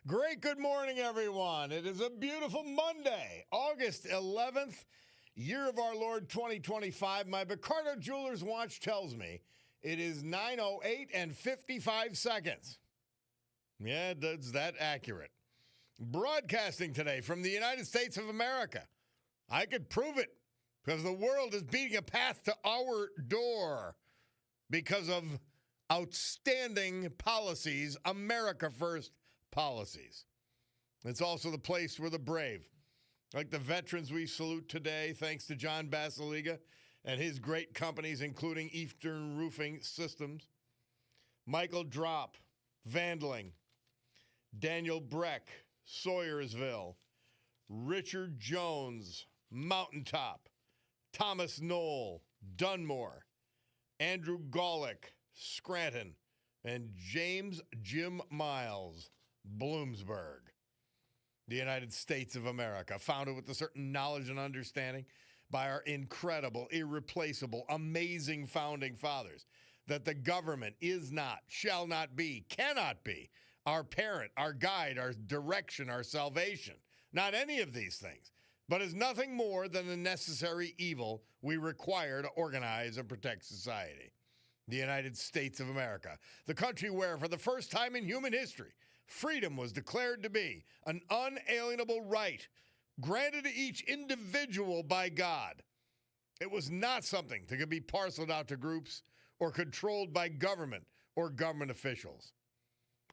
Great good morning, everyone. It is a beautiful Monday, August 11th, year of our Lord 2025. My Cordaro Jewelers watch tells me it is 9:08 and 55 seconds. Yeah, that's that accurate. Broadcasting today from the United States of America. I could prove it because the world is beating a path to our door because of outstanding policies, America First policies. It's also the place where the brave, like the veterans we salute today, thanks to John Basiliga and his great companies, including Eastern Roofing Systems, Michael Drop, Vandling, Daniel Breck, Sawyersville, Richard Jones, Mountaintop, Thomas Knoll, Dunmore, Andrew Golick, Scranton, and James Jim Miles, Bloomsburg. The United States of America, founded with a certain knowledge and understanding by our incredible, irreplaceable, amazing founding fathers, that the government is not, shall not be, cannot be our parent, our guide, our direction, our salvation. Not any of these things, but is nothing more than the necessary evil we require to organize and protect society. The United States of America, the country where, for the first time in human history, freedom was declared to be an unalienable right granted to each individual by God. It was not something that could be parceled out to groups or controlled by government or government officials.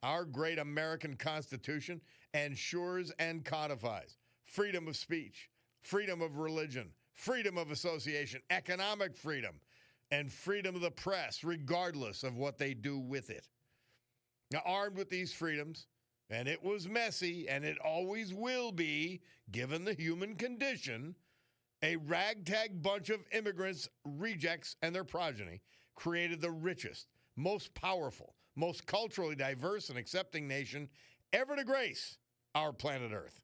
Our great American Constitution ensures and codifies freedom of speech, freedom of religion, freedom of association, economic freedom, and freedom of the press, regardless of what they do with it. Now, armed with these freedoms, and it was messy, and it always will be, given the human condition, a ragtag bunch of immigrants, rejects, and their progeny created the richest, most powerful, most culturally diverse and accepting nation ever to grace our planet Earth.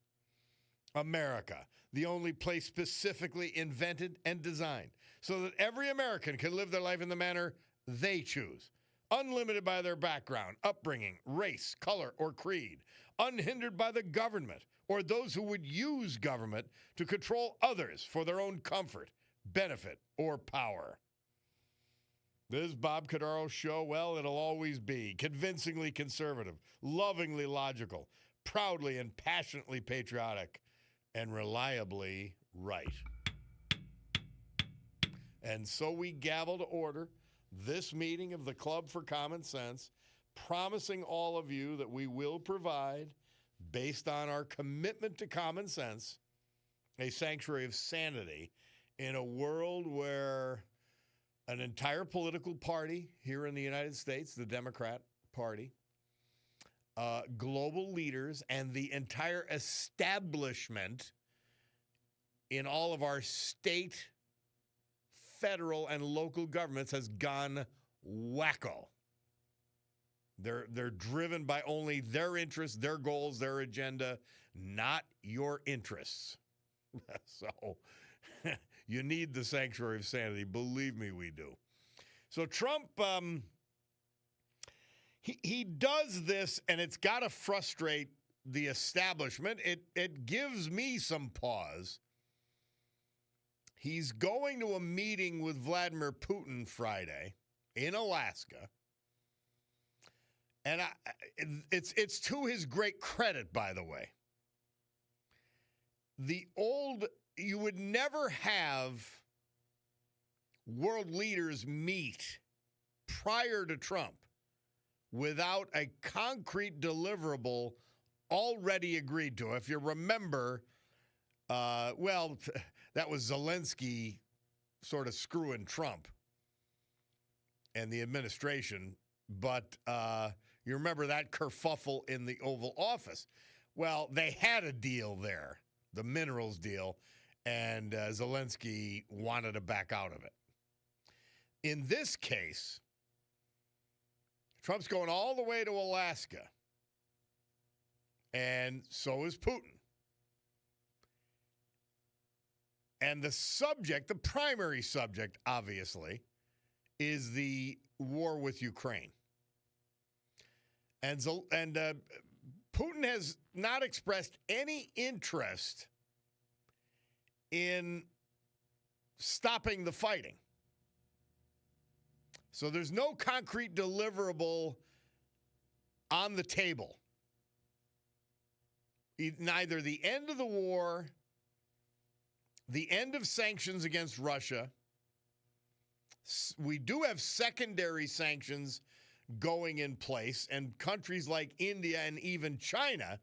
America, the only place specifically invented and designed so that every American can live their life in the manner they choose, unlimited by their background, upbringing, race, color, or creed, unhindered by the government or those who would use government to control others for their own comfort, benefit, or power. This Bob Cordaro show, well, it'll always be convincingly conservative, lovingly logical, proudly and passionately patriotic, and reliably right. And so we gavel to order this meeting of the Club for Common Sense, promising all of you that we will provide, based on our commitment to common sense, a sanctuary of sanity in a world where an entire political party here in the United States, the Democrat Party, global leaders, and the entire establishment in all of our state, federal, and local governments has gone wacko. They're driven by only their interests, their goals, their agenda, not your interests. So you need the sanctuary of sanity. Believe me, we do. So Trump, he does this, and it's got to frustrate the establishment. It gives me some pause. He's going to a meeting with Vladimir Putin Friday in Alaska. And it's to his great credit, by the way. You would never have world leaders meet prior to Trump without a concrete deliverable already agreed to. If you remember, that was Zelensky sort of screwing Trump and the administration. But you remember that kerfuffle in the Oval Office. Well, they had a deal there, the minerals deal, and Zelensky wanted to back out of it. In this case, Trump's going all the way to Alaska, and so is Putin. And the subject, the primary subject, obviously, is the war with Ukraine. And Putin has not expressed any interest in stopping the fighting. So there's no concrete deliverable on the table. Neither the end of the war, the end of sanctions against Russia. We do have secondary sanctions going in place, and countries like India and even China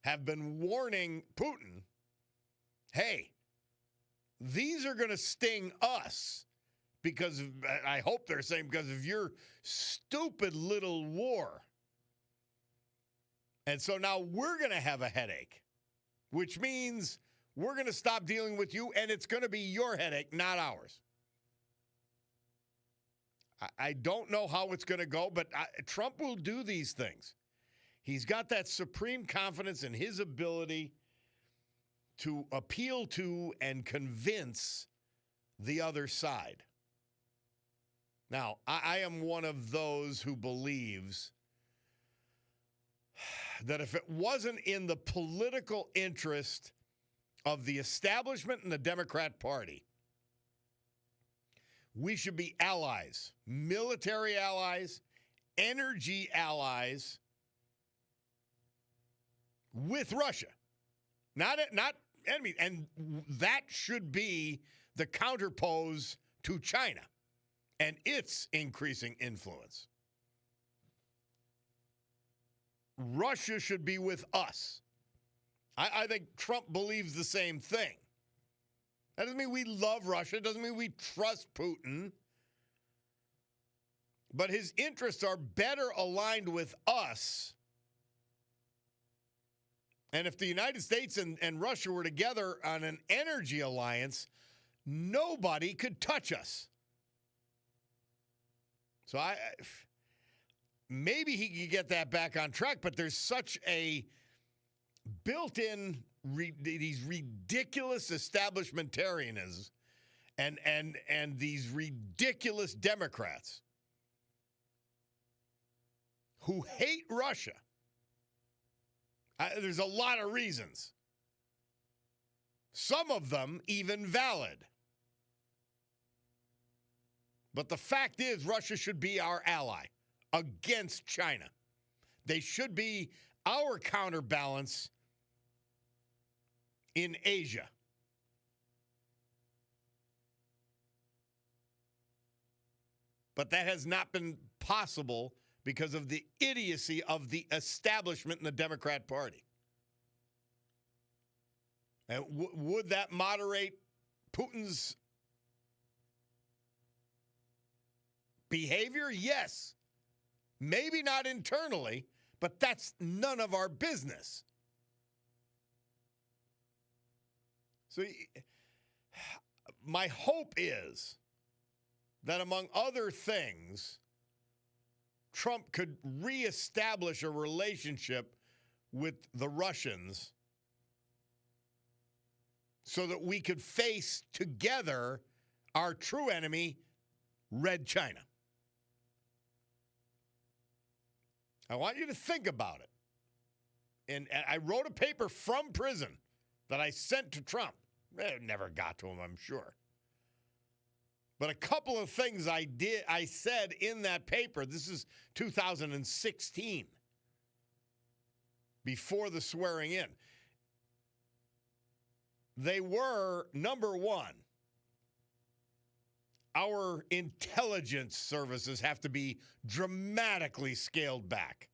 have been warning Putin, hey, these are going to sting us because of, I hope they're saying, because of your stupid little war. And so now we're going to have a headache, which means we're going to stop dealing with you, and it's going to be your headache, not ours. I don't know how it's going to go, but Trump will do these things. He's got that supreme confidence in his ability to appeal to and convince the other side. Now, I am one of those who believes that if it wasn't in the political interest of the establishment and the Democrat Party, we should be allies, military allies, energy allies with Russia. Not enemy. And that should be the counterpose to China and its increasing influence. Russia should be with us. I think Trump believes the same thing. That doesn't mean we love Russia. It doesn't mean we trust Putin. But his interests are better aligned with us. And if the United States and Russia were together on an energy alliance, nobody could touch us. So maybe he could get that back on track, but there's such a built-in these ridiculous establishmentarianisms and these ridiculous Democrats who hate Russia. There's a lot of reasons. Some of them even valid. But the fact is, Russia should be our ally against China. They should be our counterbalance in Asia. But that has not been possible because of the idiocy of the establishment in the Democrat Party. And would that moderate Putin's behavior? Yes. Maybe not internally, but that's none of our business. So my hope is that, among other things, Trump could reestablish a relationship with the Russians so that we could face together our true enemy, Red China. I want you to think about it. And I wrote a paper from prison that I sent to Trump. It never got to him, I'm sure. But a couple of things I said in that paper, this is 2016, before the swearing in. They were, number one, our intelligence services have to be dramatically scaled back.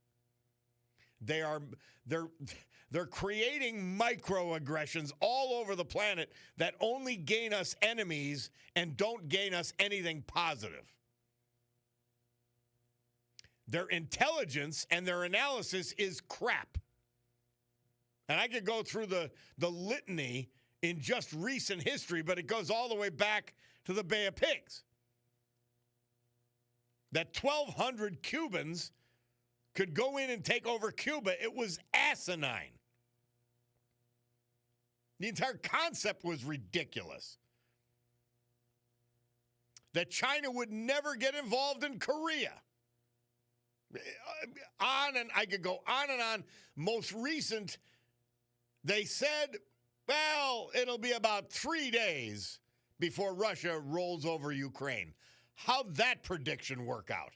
They're creating microaggressions all over the planet that only gain us enemies and don't gain us anything positive. Their intelligence and their analysis is crap. And I could go through the litany in just recent history, but it goes all the way back to the Bay of Pigs. That 1,200 Cubans could go in and take over Cuba. It was asinine. The entire concept was ridiculous. That China would never get involved in Korea. On and I could go on and on. Most recent, they said, well, it'll be about 3 days before Russia rolls over Ukraine. How'd that prediction work out?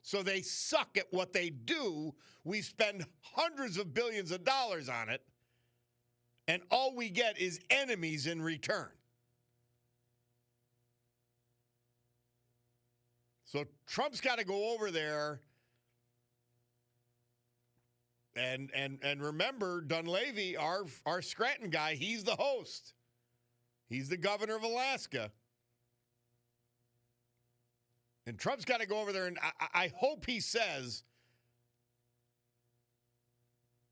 So they suck at what they do. We spend hundreds of billions of dollars on it, and all we get is enemies in return. So Trump's got to go over there and remember Dunleavy, our Scranton guy, he's the host. He's the governor of Alaska. And Trump's got to go over there, and I hope he says,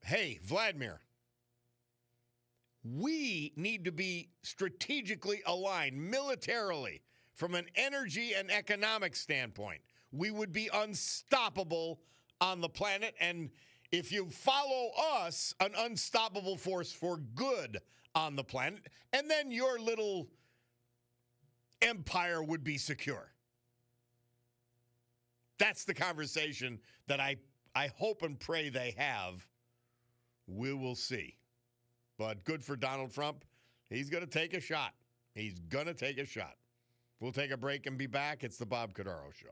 hey, Vladimir, we need to be strategically aligned militarily from an energy and economic standpoint. We would be unstoppable on the planet, and if you follow us, an unstoppable force for good on the planet, and then your little empire would be secure. That's the conversation that I hope and pray they have. We will see. But good for Donald Trump. He's going to take a shot. He's going to take a shot. We'll take a break and be back. It's the Bob Cordaro Show.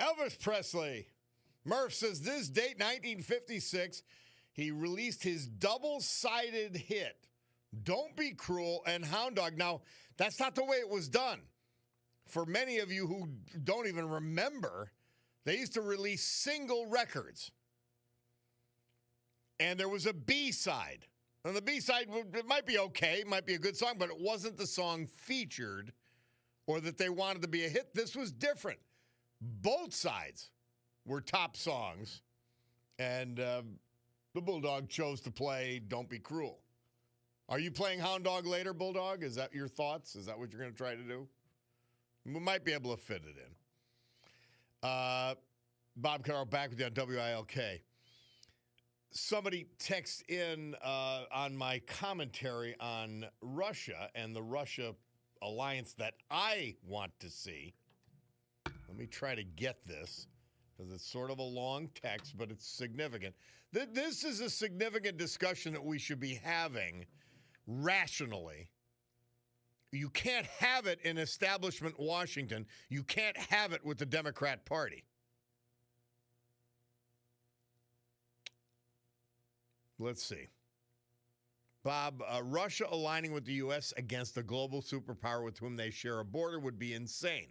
Elvis Presley. Murph says this date, 1956, he released his double-sided hit, Don't Be Cruel and Hound Dog. Now, that's not the way it was done. For many of you who don't even remember, they used to release single records. And there was a B-side. And the B-side, it might be okay, it might be a good song, but it wasn't the song featured or that they wanted to be a hit. This was different. Both sides were top songs, and the Bulldog chose to play Don't Be Cruel. Are you playing Hound Dog later, Bulldog? Is that your thoughts? Is that what you're going to try to do? We might be able to fit it in. Bob Carroll back with you on WILK. Somebody texts in on my commentary on Russia and the Russia alliance that I want to see. Let me try to get this because it's sort of a long text, but it's significant. This is a significant discussion that we should be having rationally. You can't have it in establishment Washington. You can't have it with the Democrat Party. Let's see. Bob, Russia aligning with the U.S. against a global superpower with whom they share a border would be insane.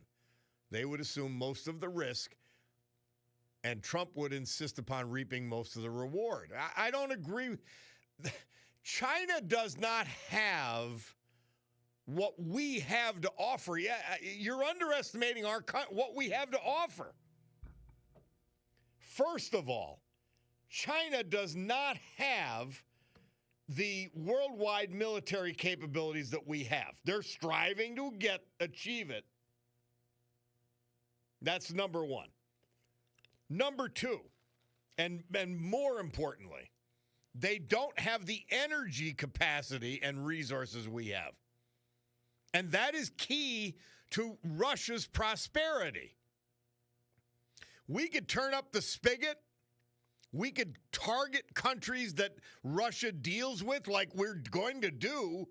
They would assume most of the risk, and Trump would insist upon reaping most of the reward. I don't agree. China does not have what we have to offer. Yeah, you're underestimating what we have to offer. First of all, China does not have the worldwide military capabilities that we have. They're striving to achieve it. That's number one. Number two, and more importantly, they don't have the energy capacity and resources we have. And that is key to Russia's prosperity. We could turn up the spigot. We could target countries that Russia deals with like we're going to do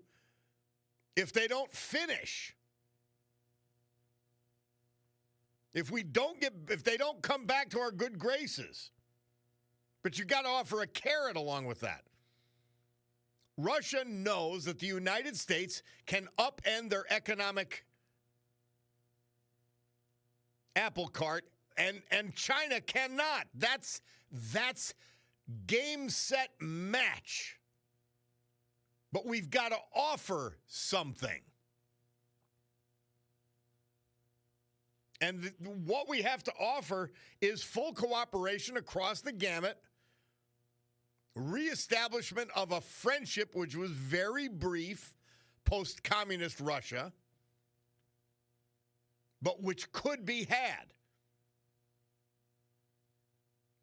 if they don't finish. If they don't come back to our good graces. But you got to offer a carrot along with that. Russia knows that the United States can upend their economic apple cart, and China cannot. That's game, set, match. But we've got to offer something. And what we have to offer is full cooperation across the gamut, reestablishment of a friendship which was very brief post-communist Russia, but which could be had.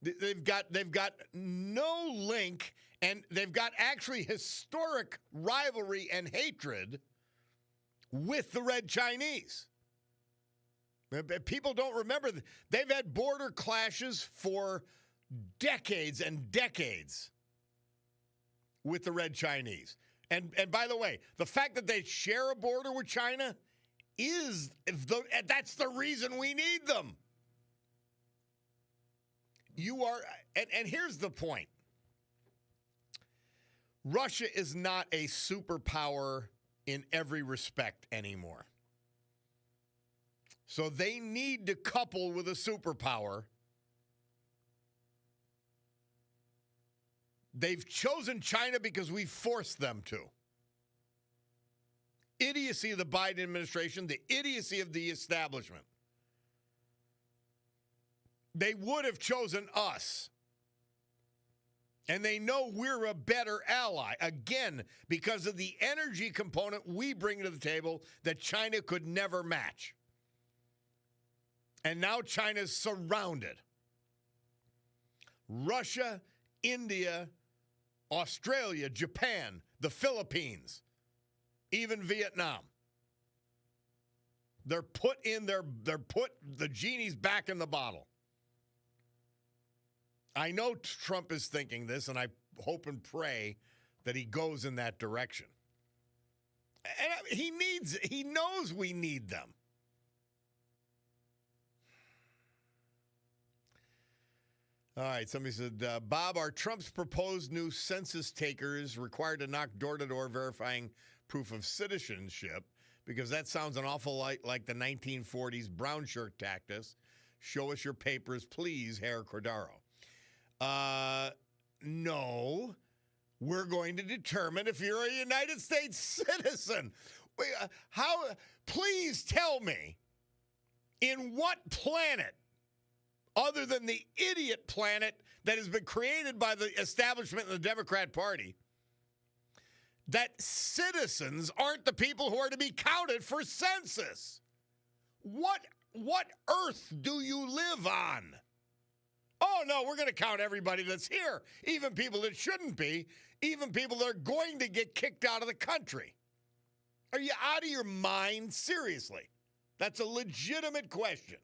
They've got no link, and they've got actually historic rivalry and hatred with the Red Chinese. People don't remember. They've had border clashes for decades and decades with the Red Chinese. And by the way, the fact that they share a border with China that's the reason we need them. And here's the point. Russia is not a superpower in every respect anymore. So they need to couple with a superpower. They've chosen China because we forced them to. Idiocy of the Biden administration, the idiocy of the establishment. They would have chosen us. And they know we're a better ally, again, because of the energy component we bring to the table that China could never match. And now China's surrounded. Russia, India, Australia, Japan, the Philippines, even Vietnam. They're put the genie's back in the bottle. I know Trump is thinking this, and I hope and pray that he goes in that direction. And he knows we need them. All right, somebody said, Bob, are Trump's proposed new census takers required to knock door to door verifying proof of citizenship? Because that sounds an awful lot like the 1940s brown shirt tactics. Show us your papers, please, Herr Cordaro. No. We're going to determine if you're a United States citizen. Please tell me, in what planet, other than the idiot planet that has been created by the establishment of the Democrat Party, that citizens aren't the people who are to be counted for census? What earth do you live on? Oh, no, we're going to count everybody that's here, even people that shouldn't be, even people that are going to get kicked out of the country. Are you out of your mind? Seriously. That's a legitimate question.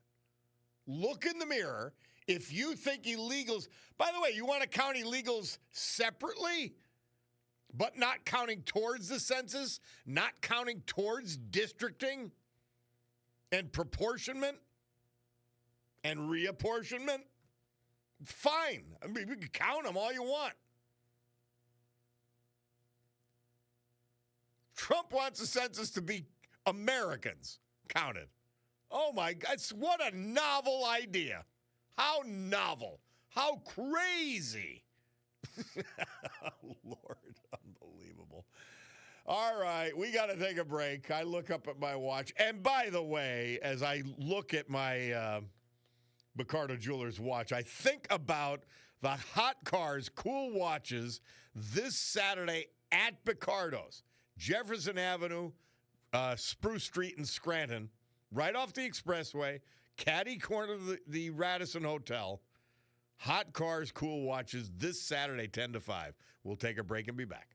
Look in the mirror. If you think illegals, by the way, you want to count illegals separately, but not counting towards the census, not counting towards districting and proportionment and reapportionment? Fine. I mean, you can count them all you want. Trump wants the census to be Americans counted. Oh, my God. What a novel idea. How novel. How crazy. Oh, Lord. Unbelievable. All right. We got to take a break. I look up at my watch. And by the way, as I look at my Ricardo Jewelers watch, I think about the Hot Cars Cool Watches this Saturday at Ricardo's, Jefferson Avenue, Spruce Street in Scranton, right off the expressway, caddy corner of the Radisson Hotel. Hot Cars Cool Watches this Saturday, 10 to 5. We'll take a break and be back.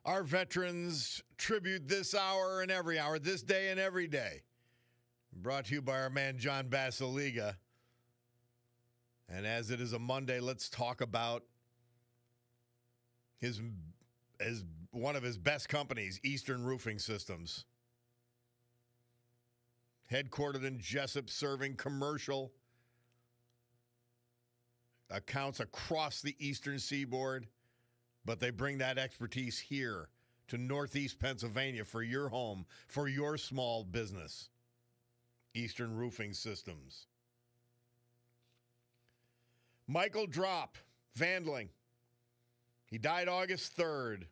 Our veterans tribute this hour and every hour, this day and every day. Brought to you by our man John Basiliga. And as it is a Monday, let's talk about his one of his best companies, Eastern Roofing Systems. Headquartered in Jessup, serving commercial accounts across the eastern seaboard, but they bring that expertise here to Northeast Pennsylvania for your home, for your small business. Eastern Roofing Systems. Michael Drop, Vandling. He died August 3rd.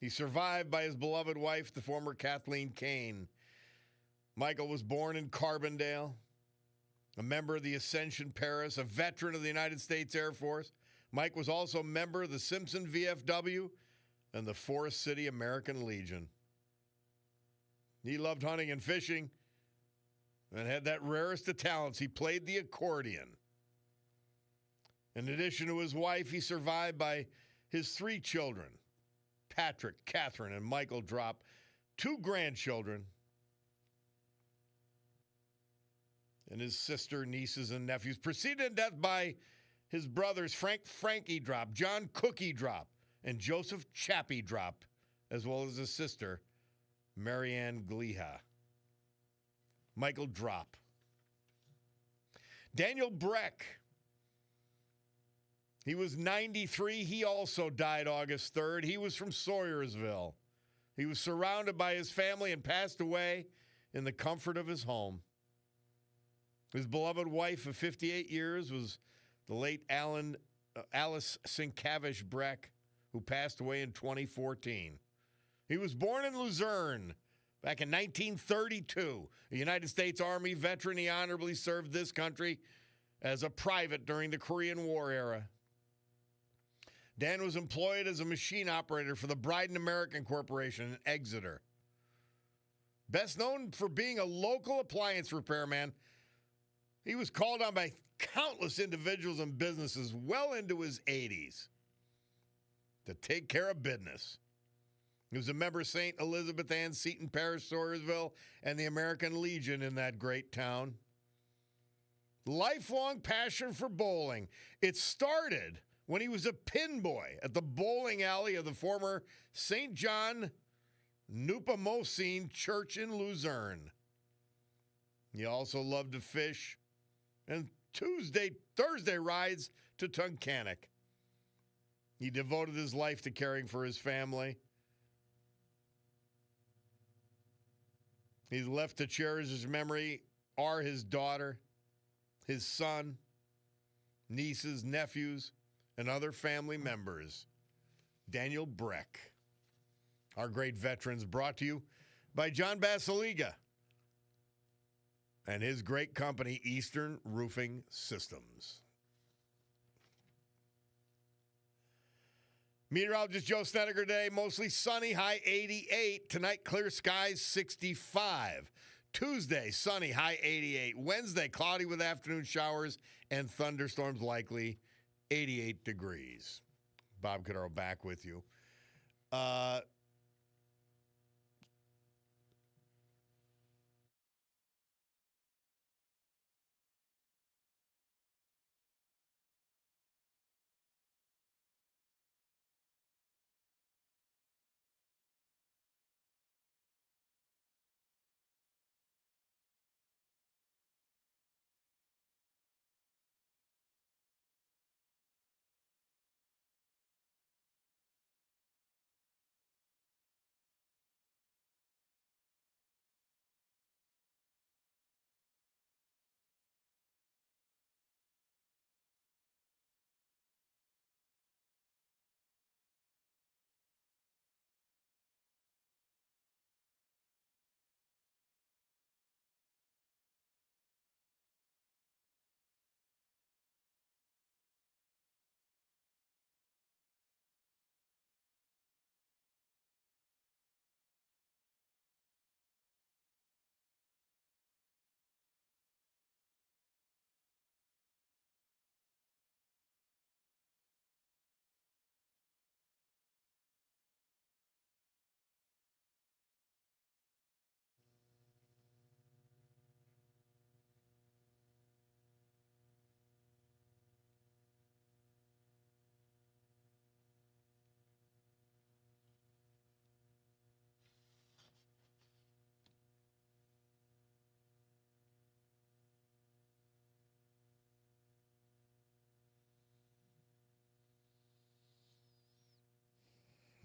He's survived by his beloved wife, the former Kathleen Kane. Michael was born in Carbondale, a member of the Ascension Paris, a veteran of the United States Air Force. Mike was also a member of the Simpson VFW and the Forest City American Legion. He loved hunting and fishing and had that rarest of talents. He played the accordion. In addition to his wife, he survived by his 3 children, Patrick, Catherine, and Michael Drop, 2 grandchildren, and his sister, nieces, and nephews. Preceded in death by his brothers, Frankie Drop, John Cookie Drop, and Joseph Chappie Drop, as well as his sister, Marianne Gliha. Michael Drop. Daniel Breck. He was 93. He also died August 3rd. He was from Sawyersville. He was surrounded by his family and passed away in the comfort of his home. His beloved wife of 58 years was the late Alice Sienkiewicz Breck, who passed away in 2014. He was born in Luzerne back in 1932. A United States Army veteran, he honorably served this country as a private during the Korean War era. Dan was employed as a machine operator for the Bryden American Corporation in Exeter. Best known for being a local appliance repairman, he was called on by countless individuals and businesses well into his 80s to take care of business. He was a member of St. Elizabeth Ann Seton Parish, Sawyersville, and the American Legion in that great town. Lifelong passion for bowling. It started when he was a pin boy at the bowling alley of the former St. John Nepomucene Church in Luzerne. He also loved to fish and Thursday rides to Tunkhannock. He devoted his life to caring for his family. He's left to cherish his memory are his daughter, his son, nieces, nephews, and other family members. Daniel Breck. Our great veterans, brought to you by John Basiliga and his great company, Eastern Roofing Systems. Meteorologist Joe Snedeker today, mostly sunny, high 88. Tonight, clear skies, 65. Tuesday, sunny, high 88. Wednesday, cloudy with afternoon showers and thunderstorms likely, 88 degrees. Bob Cordaro back with you.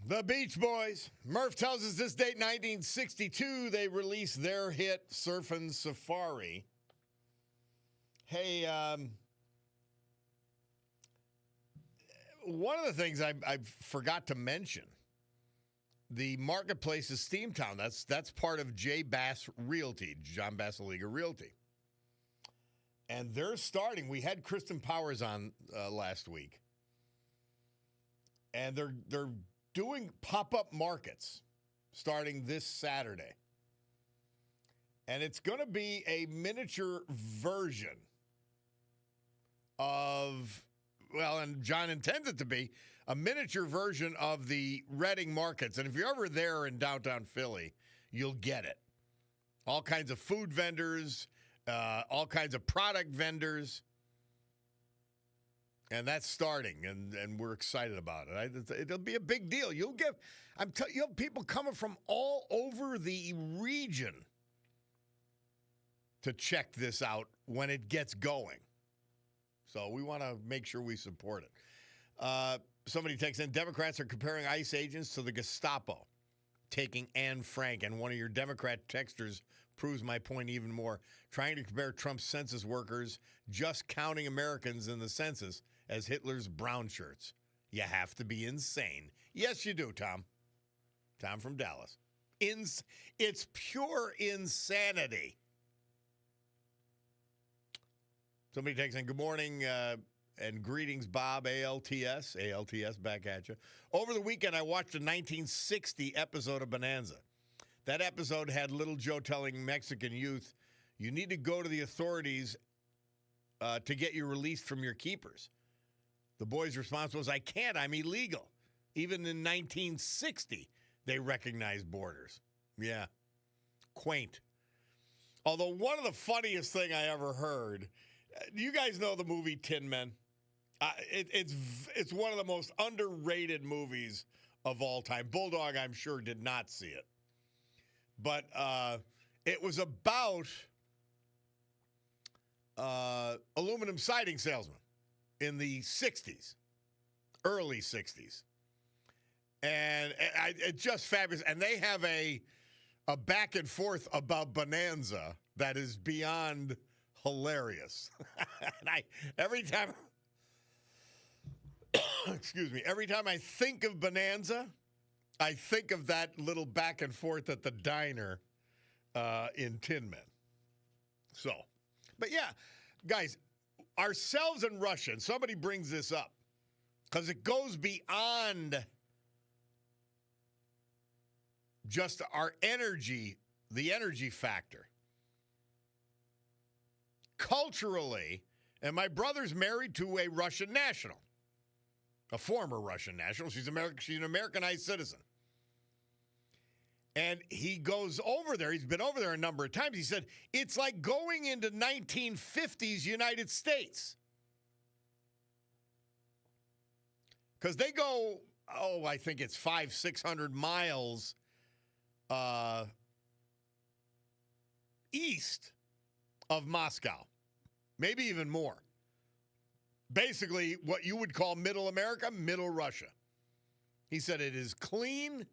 The Beach Boys. Murph tells us this date, 1962, they released their hit, Surfin' Safari. Hey, one of the things I forgot to mention, the marketplace is Steamtown. That's part of J. Bass Realty, John Bassaliga Realty. And they're starting. We had Kristen Powers on last week. And they're doing pop-up markets starting this Saturday. And it's going to be a miniature version of, well, and John intends it to be, a miniature version of the Reading markets. And if you're ever there in downtown Philly, you'll get it. All kinds of food vendors, all kinds of product vendors. And that's starting, and we're excited about it. It'll be a big deal. You'll have people coming from all over the region to check this out when it gets going. So we want to make sure we support it. Somebody texts in, Democrats are comparing ICE agents to the Gestapo, taking Anne Frank. And one of your Democrat texters proves my point even more. Trying to compare Trump's census workers just counting Americans in the census as Hitler's brown shirts. You have to be insane. Yes, you do, Tom. Tom from Dallas. It's pure insanity. Somebody takes in, good morning and greetings, Bob, ALTS. ALTS, back at you. Over the weekend, I watched a 1960 episode of Bonanza. That episode had Little Joe telling Mexican youth, you need to go to the authorities to get you released from your keepers. The boy's response was, I can't, I'm illegal. Even in 1960, they recognized borders. Yeah, quaint. Although one of the funniest thing I ever heard, you guys know the movie Tin Men? It's one of the most underrated movies of all time. Bulldog, I'm sure, did not see it. But it was about aluminum siding salesman in the 60s, early 60s. And it's just fabulous. And they have a back and forth about Bonanza that is beyond hilarious. And every time, excuse me, every time I think of Bonanza, I think of that little back and forth at the diner in Tin Men. So, but yeah, guys, ourselves and Russia, and somebody brings this up, because it goes beyond just our energy, the energy factor. Culturally, and my brother's married to a Russian national, a former Russian national. She's American. She's an Americanized citizen. And he goes over there. He's been over there a number of times. He said, it's like going into 1950s United States. Because they go, I think it's 500-600 miles east of Moscow. Maybe even more. Basically, what you would call middle America, middle Russia. He said it is clean.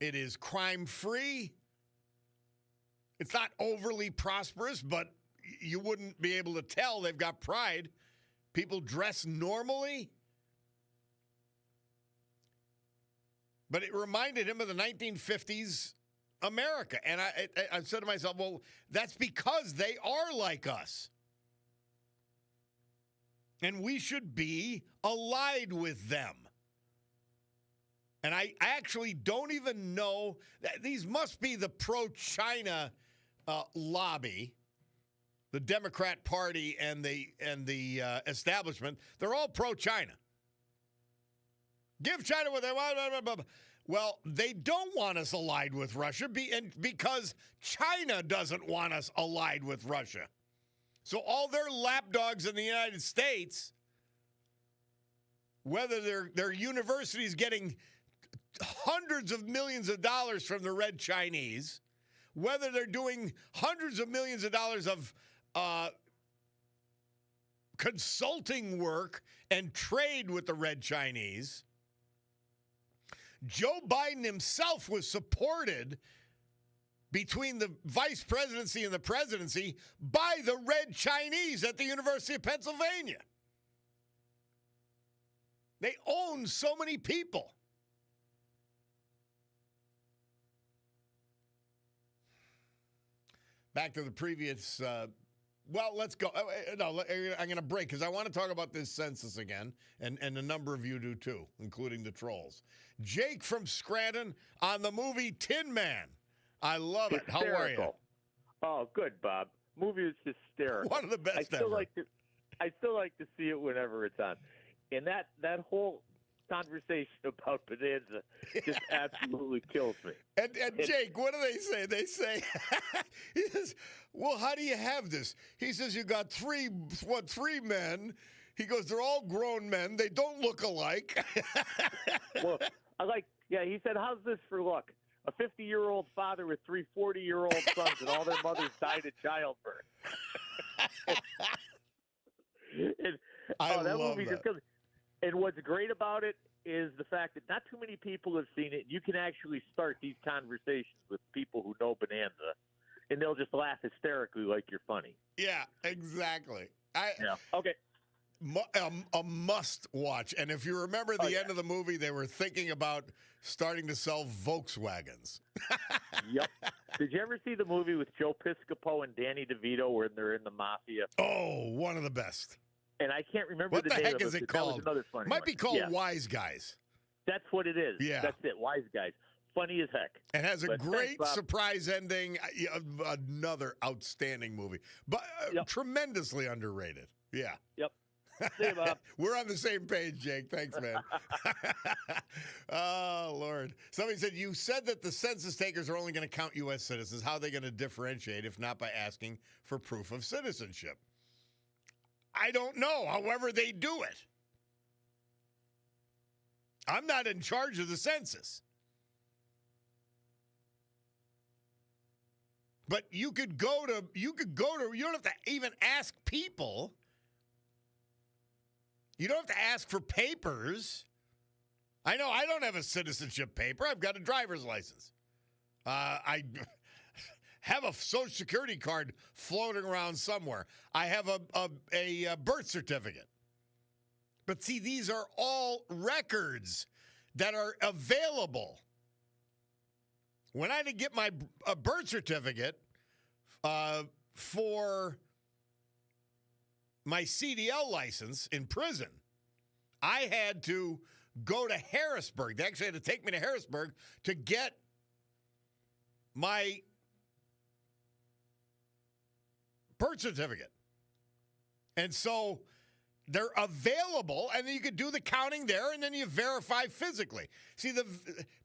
It is crime-free. It's not overly prosperous, but you wouldn't be able to tell they've got pride. People dress normally. But it reminded him of the 1950s America. And I said to myself, well, that's because they are like us. And we should be allied with them. And I actually don't even know that these must be the pro-China lobby, the Democrat Party and the establishment. They're all pro-China. Give China what they want. Blah, blah, blah. Well, they don't want us allied with Russia because China doesn't want us allied with Russia. So all their lapdogs in the United States, whether their universities getting hundreds of millions of dollars from the Red Chinese, whether they're doing hundreds of millions of dollars of consulting work and trade with the Red Chinese, Joe Biden himself was supported between the vice presidency and the presidency by the Red Chinese at the University of Pennsylvania. They own so many people. Back to the previous, well, let's go. No, I'm going to break because I want to talk about this census again, and a number of you do too, including the trolls. Jake from Scranton on the movie Tin Man. I love it. Hysterical. How are you? Oh, good, Bob. Movie is hysterical. One of the best I still ever. I still like to see it whenever it's on. And that whole conversation about Bonanza just absolutely kills me. And Jake, what do they say? They say, he says, well, how do you have this? He says, you got three men. He goes, they're all grown men. They don't look alike. Well, he said, how's this for luck? A 50-year-old father with three 40-year-old sons, and all their mothers died at childbirth. I love movie that. just. And what's great about it is the fact that not too many people have seen it. You can actually start these conversations with people who know Bonanza, and they'll just laugh hysterically like you're funny. Yeah, exactly. Okay. A must watch. And if you remember the end of the movie, they were thinking about starting to sell Volkswagens. Yep. Did you ever see the movie with Joe Piscopo and Danny DeVito where they're in the mafia? Oh, one of the best. And I can't remember what the the name heck of it. Is it That called? was another funny Might one. be called Yeah. Wise Guys. That's what it is. Yeah. That's it. Wise Guys. Funny as heck. It has a But great thanks, surprise ending. Another outstanding movie. But tremendously underrated. Yeah. Yep. See you, Bob. We're on the same page, Jake. Thanks, man. Oh, Lord. Somebody said, you said that the census takers are only going to count U.S. citizens. How are they going to differentiate if not by asking for proof of citizenship? I don't know. However they do it. I'm not in charge of the census. But you don't have to even ask people. You don't have to ask for papers. I know I don't have a citizenship paper. I've got a driver's license. I have a Social Security card floating around somewhere. I have a birth certificate. But see, these are all records that are available. When I had to get my birth certificate for my CDL license in prison, I had to go to Harrisburg. They actually had to take me to Harrisburg to get my birth certificate. And so they're available, and then you could do the counting there, and then you verify physically. See, the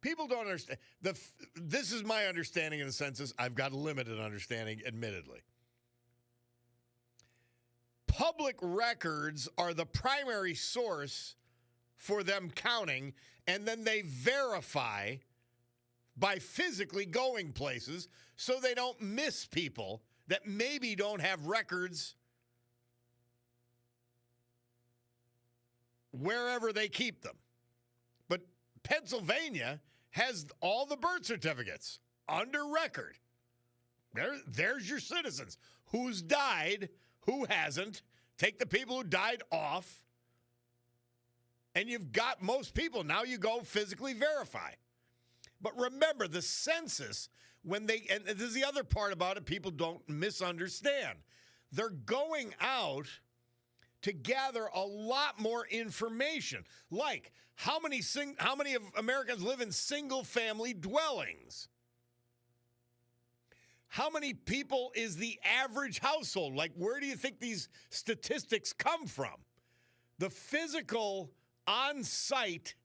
people don't understand. This is my understanding of the census. I've got a limited understanding, admittedly. Public records are the primary source for them counting, and then they verify by physically going places so they don't miss people that maybe don't have records wherever they keep them. But Pennsylvania has all the birth certificates under record. There's your citizens. Who's died, who hasn't. Take the people who died off, and you've got most people. Now you go physically verify. But remember, the census, and this is the other part about it people don't misunderstand. They're going out to gather a lot more information, like how many of Americans live in single-family dwellings? How many people is the average household? Like, where do you think these statistics come from? The physical on-site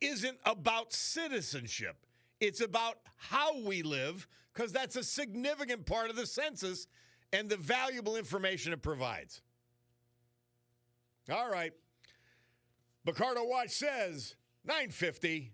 isn't about citizenship. It's about how we live, because that's a significant part of the census and the valuable information it provides. All right. Bacardo Watch says 950.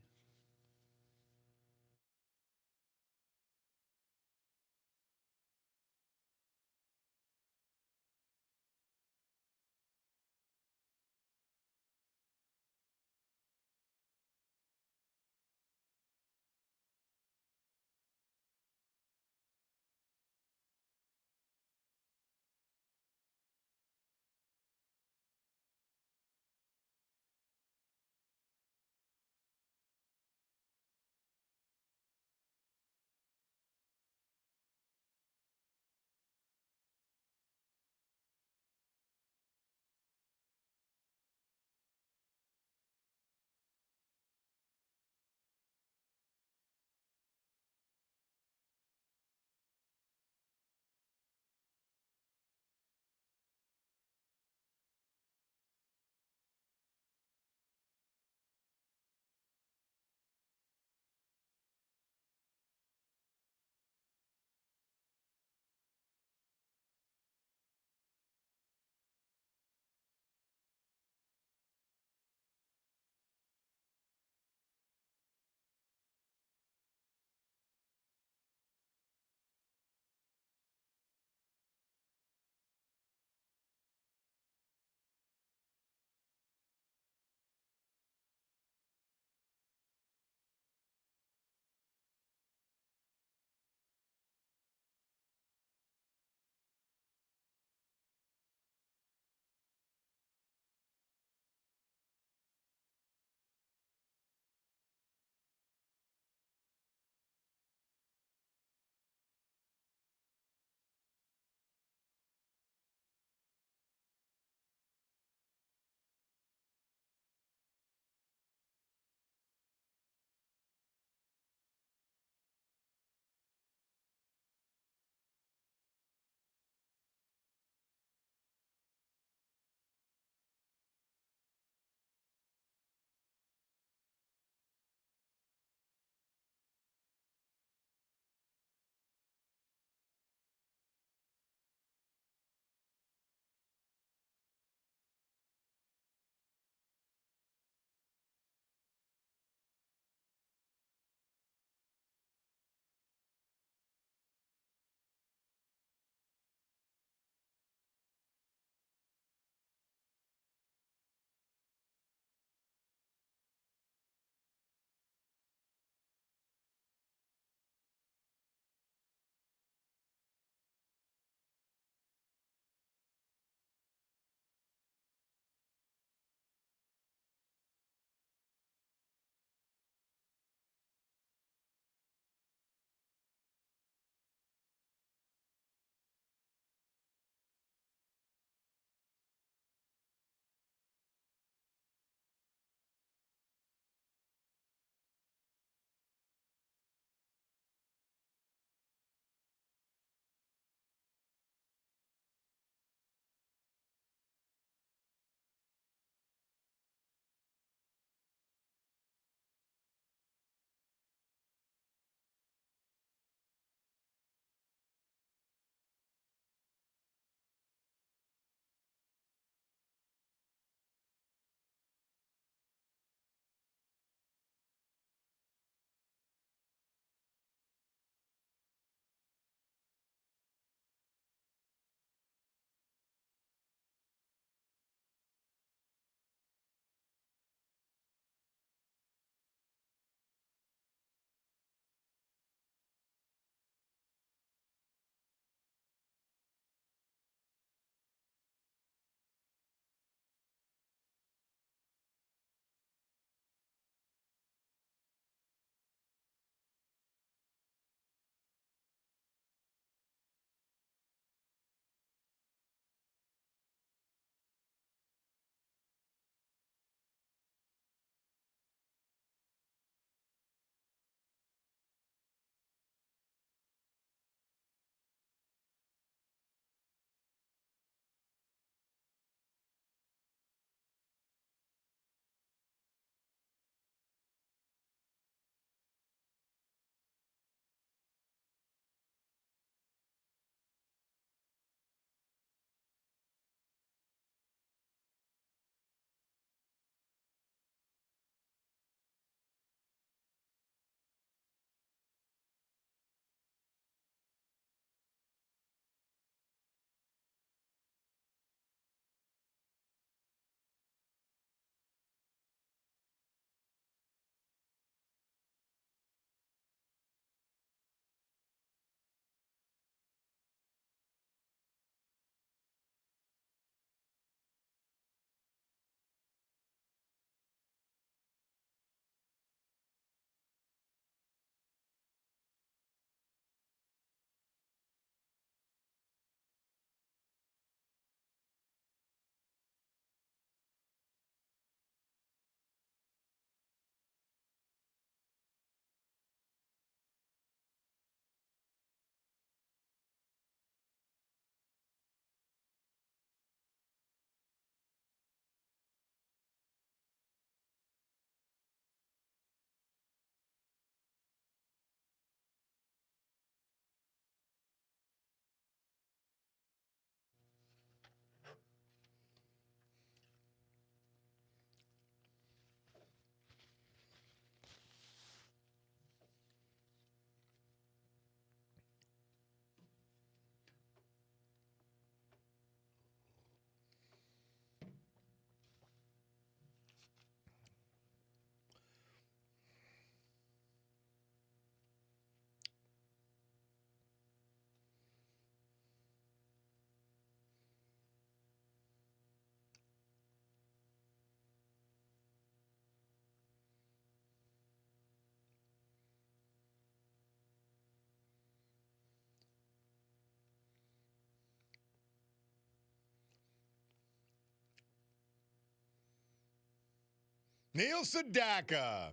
Neil Sedaka.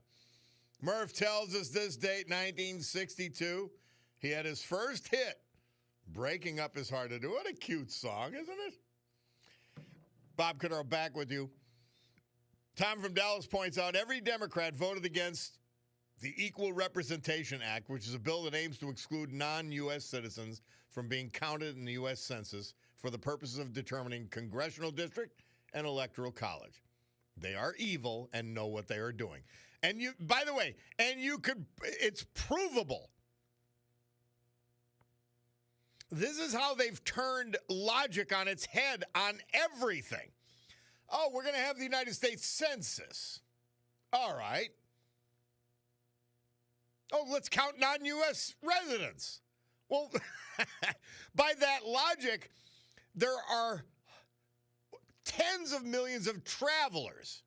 Murph tells us this date, 1962. He had his first hit, Breaking Up Is Hard to Do. What a cute song, isn't it? Bob Cordaro back with you. Tom from Dallas points out every Democrat voted against the Equal Representation Act, which is a bill that aims to exclude non-U.S. citizens from being counted in the U.S. Census for the purposes of determining congressional district and electoral college. They are evil and know what they are doing. And you, by the way, it's provable. This is how they've turned logic on its head on everything. Oh, we're going to have the United States Census. All right. Oh, let's count non-U.S. residents. Well, by that logic, there are tens of millions of travelers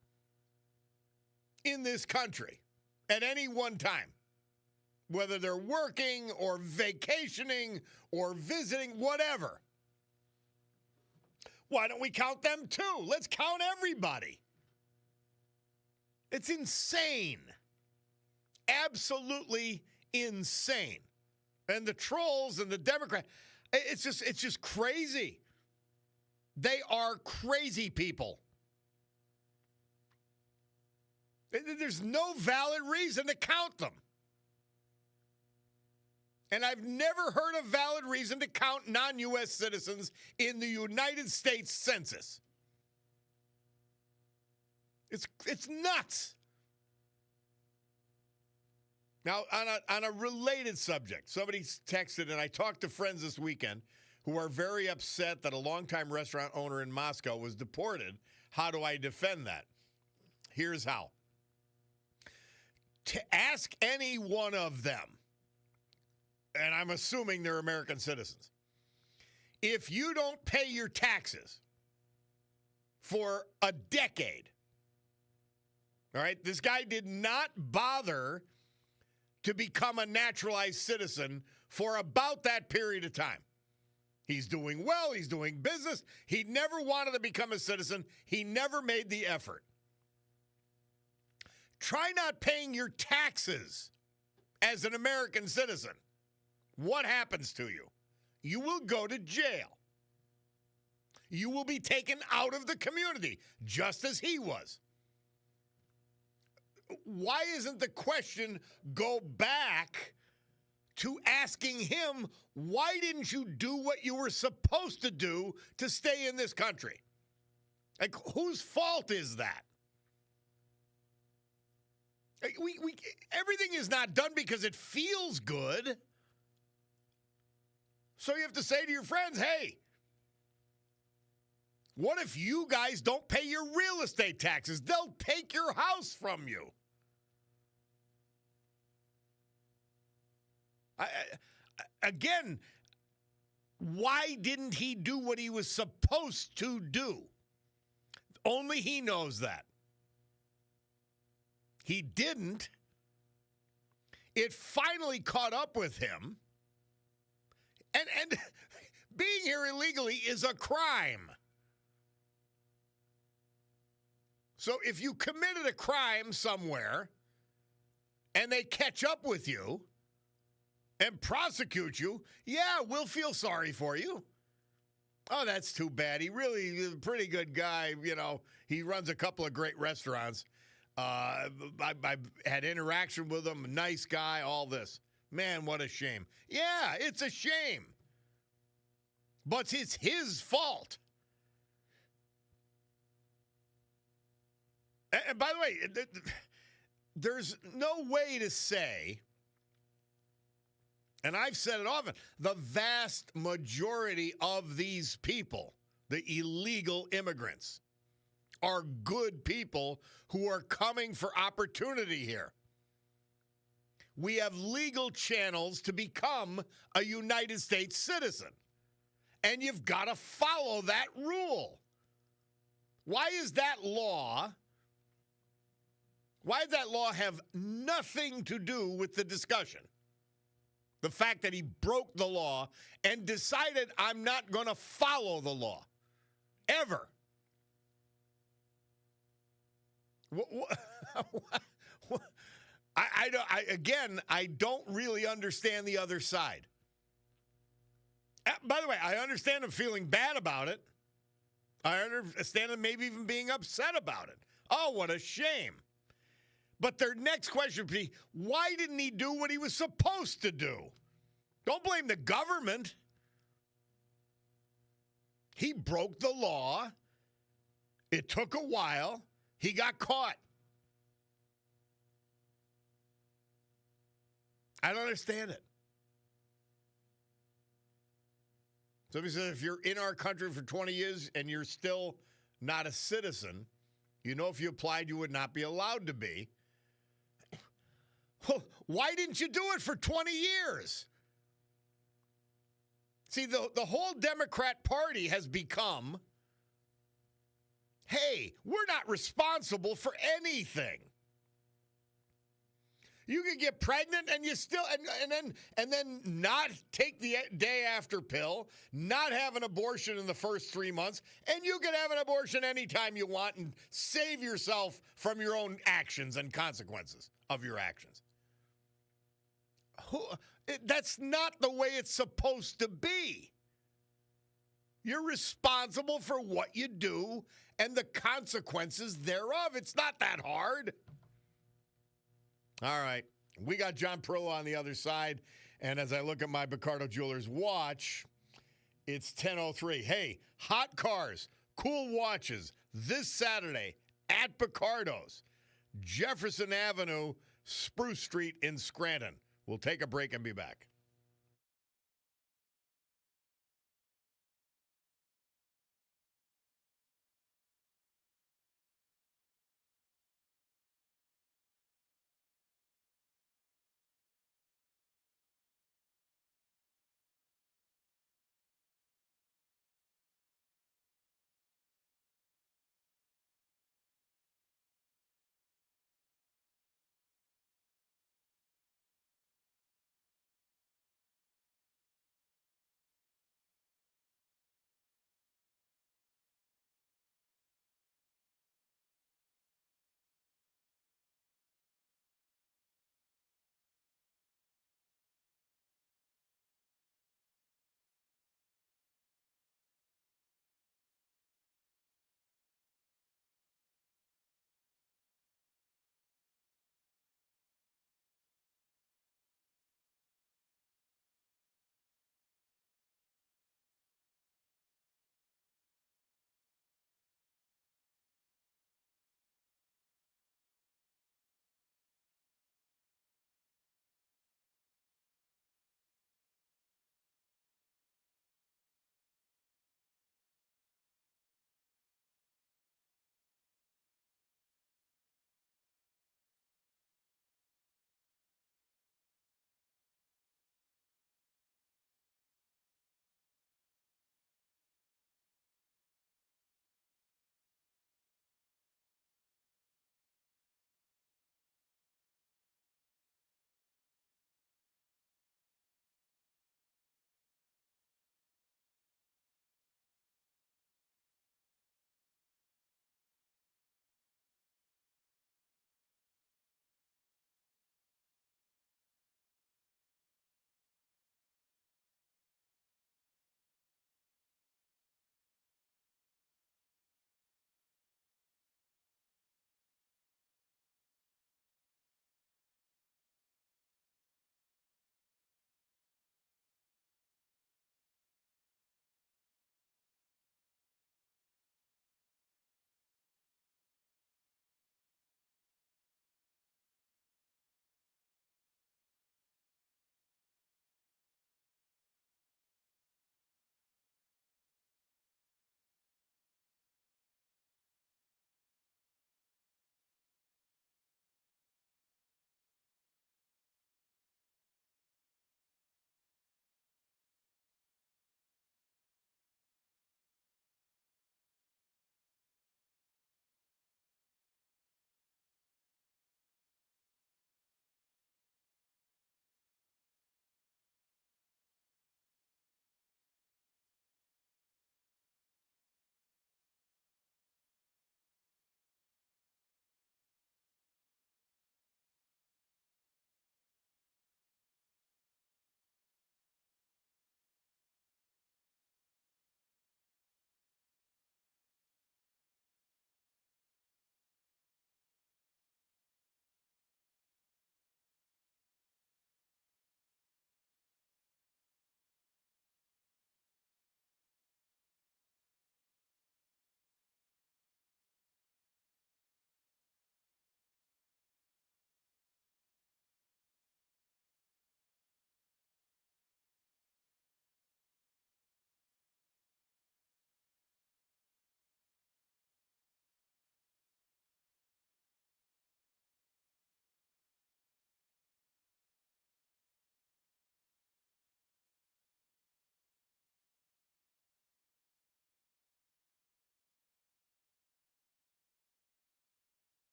in this country at any one time, whether they're working or vacationing or visiting, whatever. Why don't we count them too? Let's count everybody. It's insane. Absolutely insane. And the trolls and the Democrats, it's just crazy. They are crazy people. There's no valid reason to count them. And I've never heard a valid reason to count non-U.S. citizens in the United States Census. It's nuts. Now, on a related subject, somebody texted, and I talked to friends this weekend who are very upset that a longtime restaurant owner in Moscow was deported. How do I defend that? Here's how. To ask any one of them, and I'm assuming they're American citizens, if you don't pay your taxes for a decade, all right, this guy did not bother to become a naturalized citizen for about that period of time. He's doing well. He's doing business. He never wanted to become a citizen. He never made the effort. Try not paying your taxes as an American citizen. What happens to you? You will go to jail. You will be taken out of the community, just as he was. Why isn't the question go back to asking him, why didn't you do what you were supposed to do to stay in this country? Like, whose fault is that? Everything is not done because it feels good. So you have to say to your friends, hey, what if you guys don't pay your real estate taxes? They'll take your house from you. Again, why didn't he do what he was supposed to do? Only he knows that. He didn't. It finally caught up with him. And being here illegally is a crime. So if you committed a crime somewhere and they catch up with you and prosecute you, yeah, we'll feel sorry for you. Oh, that's too bad. He really is a pretty good guy. You know, he runs a couple of great restaurants. I had interaction with him, nice guy, all this. Man, what a shame. Yeah, it's a shame. But it's his fault. And by the way, there's no way to say, and I've said it often, the vast majority of these people, the illegal immigrants, are good people who are coming for opportunity here. We have legal channels to become a United States citizen. And you've got to follow that rule. Why does that law have nothing to do with the discussion? The fact that he broke the law and decided, I'm not going to follow the law. Ever. I don't really understand the other side. By the way, I understand them feeling bad about it. I understand them maybe even being upset about it. Oh, what a shame. But their next question would be, why didn't he do what he was supposed to do? Don't blame the government. He broke the law. It took a while. He got caught. I don't understand it. Somebody said if you're in our country for 20 years and you're still not a citizen, you know if you applied, you would not be allowed to be. Well, why didn't you do it for 20 years? See, the whole Democrat Party has become, hey, we're not responsible for anything. You can get pregnant and you still and then not take the day after pill, not have an abortion in the first 3 months, and you can have an abortion anytime you want and save yourself from your own actions and consequences of your actions. That's not the way it's supposed to be. You're responsible for what you do and the consequences thereof. It's not that hard. All right. We got John Perillo on the other side. And as I look at my Picardo Jewelers watch, it's 10:03. Hey, hot cars, cool watches this Saturday at Picardo's, Jefferson Avenue, Spruce Street in Scranton. We'll take a break and be back.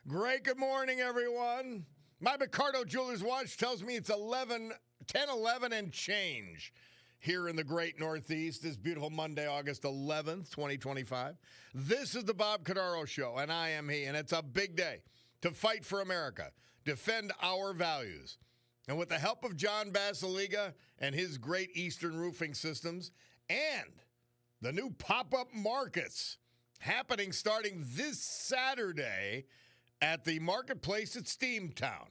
Great good morning, everyone. My Picardo Jewelers watch tells me it's 10:11 and change here in the great Northeast this beautiful Monday, August 11th, 2025. This is the Bob Cordaro Show, and I am he, and it's a big day to fight for America, defend our values. And with the help of John Basiliga and his great Eastern Roofing Systems and the new pop-up markets happening starting this Saturday at the marketplace at Steamtown.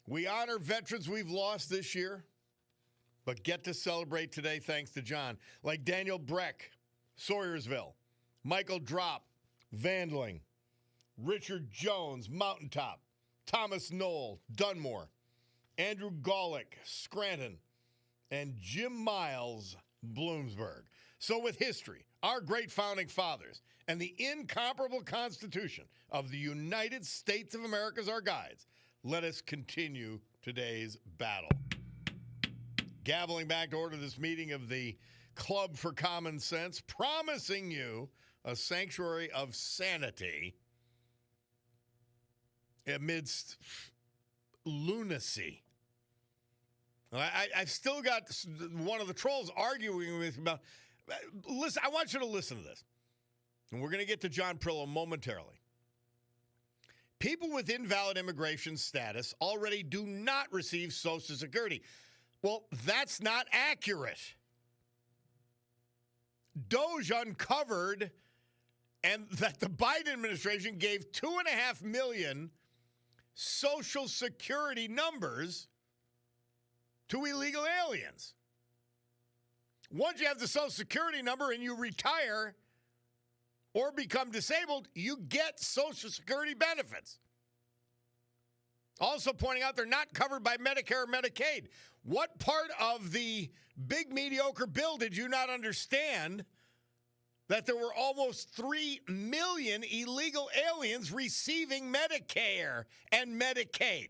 We honor veterans we've lost this year, but get to celebrate today thanks to John, like Daniel Breck, Sawyersville, Michael Drop, Vandling, Richard Jones, Mountaintop, Thomas Knoll, Dunmore, Andrew Golick, Scranton, and Jim Miles, Bloomsburg. So with history, our great founding fathers, and the incomparable Constitution of the United States of America as our guides, let us continue today's battle. Gaveling back to order this meeting of the Club for Common Sense, promising you a sanctuary of sanity amidst lunacy. I've still got one of the trolls arguing with me about, listen, I want you to listen to this. And we're going to get to John Prillo momentarily. People with invalid immigration status already do not receive Social Security. Well, that's not accurate. Doge uncovered and that the Biden administration gave 2.5 million Social Security numbers to illegal aliens. Once you have the Social Security number and you retire or become disabled, you get Social Security benefits. Also pointing out they're not covered by Medicare or Medicaid. What part of the big mediocre bill did you not understand that there were almost 3 million illegal aliens receiving Medicare and Medicaid?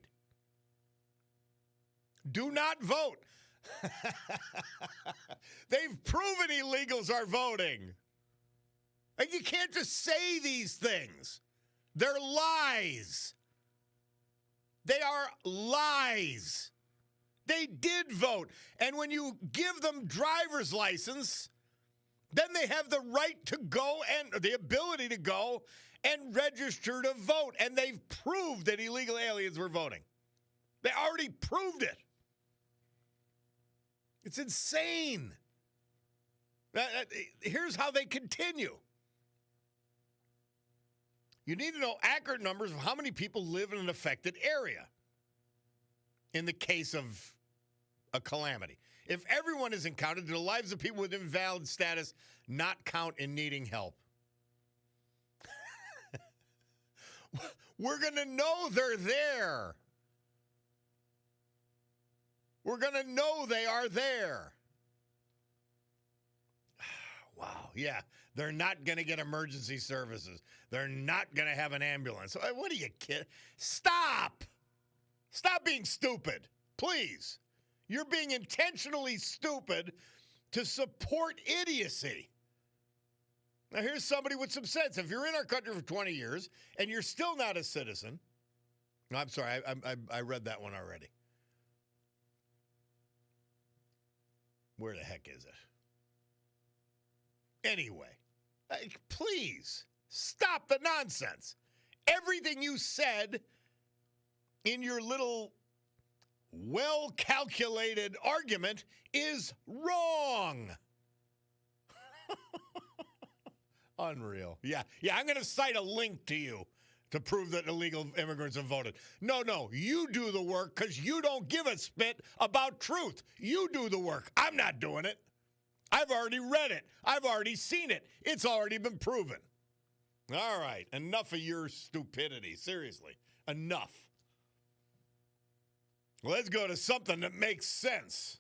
Do not vote. They've proven illegals are voting. And you can't just say these things. They're lies. They are lies. They did vote. And when you give them driver's license, then they have the right to go and the ability to go and register to vote. And they've proved that illegal aliens were voting. They already proved it. It's insane. Here's how they continue. You need to know accurate numbers of how many people live in an affected area in the case of a calamity. If everyone isn't counted, do the lives of people with invalid status not count in needing help? We're going to know they're there. We're going to know they are there. Wow, yeah. They're not going to get emergency services. They're not going to have an ambulance. What are you kidding? Stop! Stop being stupid, please. You're being intentionally stupid to support idiocy. Now, here's somebody with some sense. If you're in our country for 20 years and you're still not a citizen, no, I'm sorry, I read that one already. Where the heck is it? Anyway, please stop the nonsense. Everything you said in your little well-calculated argument is wrong. Unreal. Yeah, I'm going to cite a link to you to prove that illegal immigrants have voted. No, you do the work because you don't give a spit about truth. You do the work. I'm not doing it. I've already read it. I've already seen it. It's already been proven. All right, enough of your stupidity. Seriously, enough. Let's go to something that makes sense,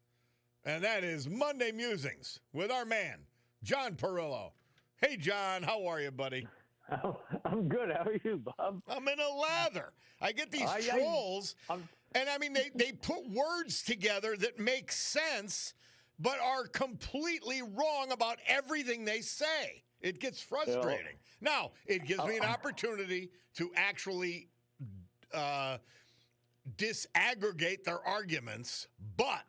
and that is Monday Musings with our man, John Perillo. Hey, John, how are you, buddy? I'm good. How are you, Bob? I'm in a lather. I get these trolls, and I mean, they put words together that make sense, but are completely wrong about everything they say. It gets frustrating. Now, it gives me an opportunity to actually disaggregate their arguments, but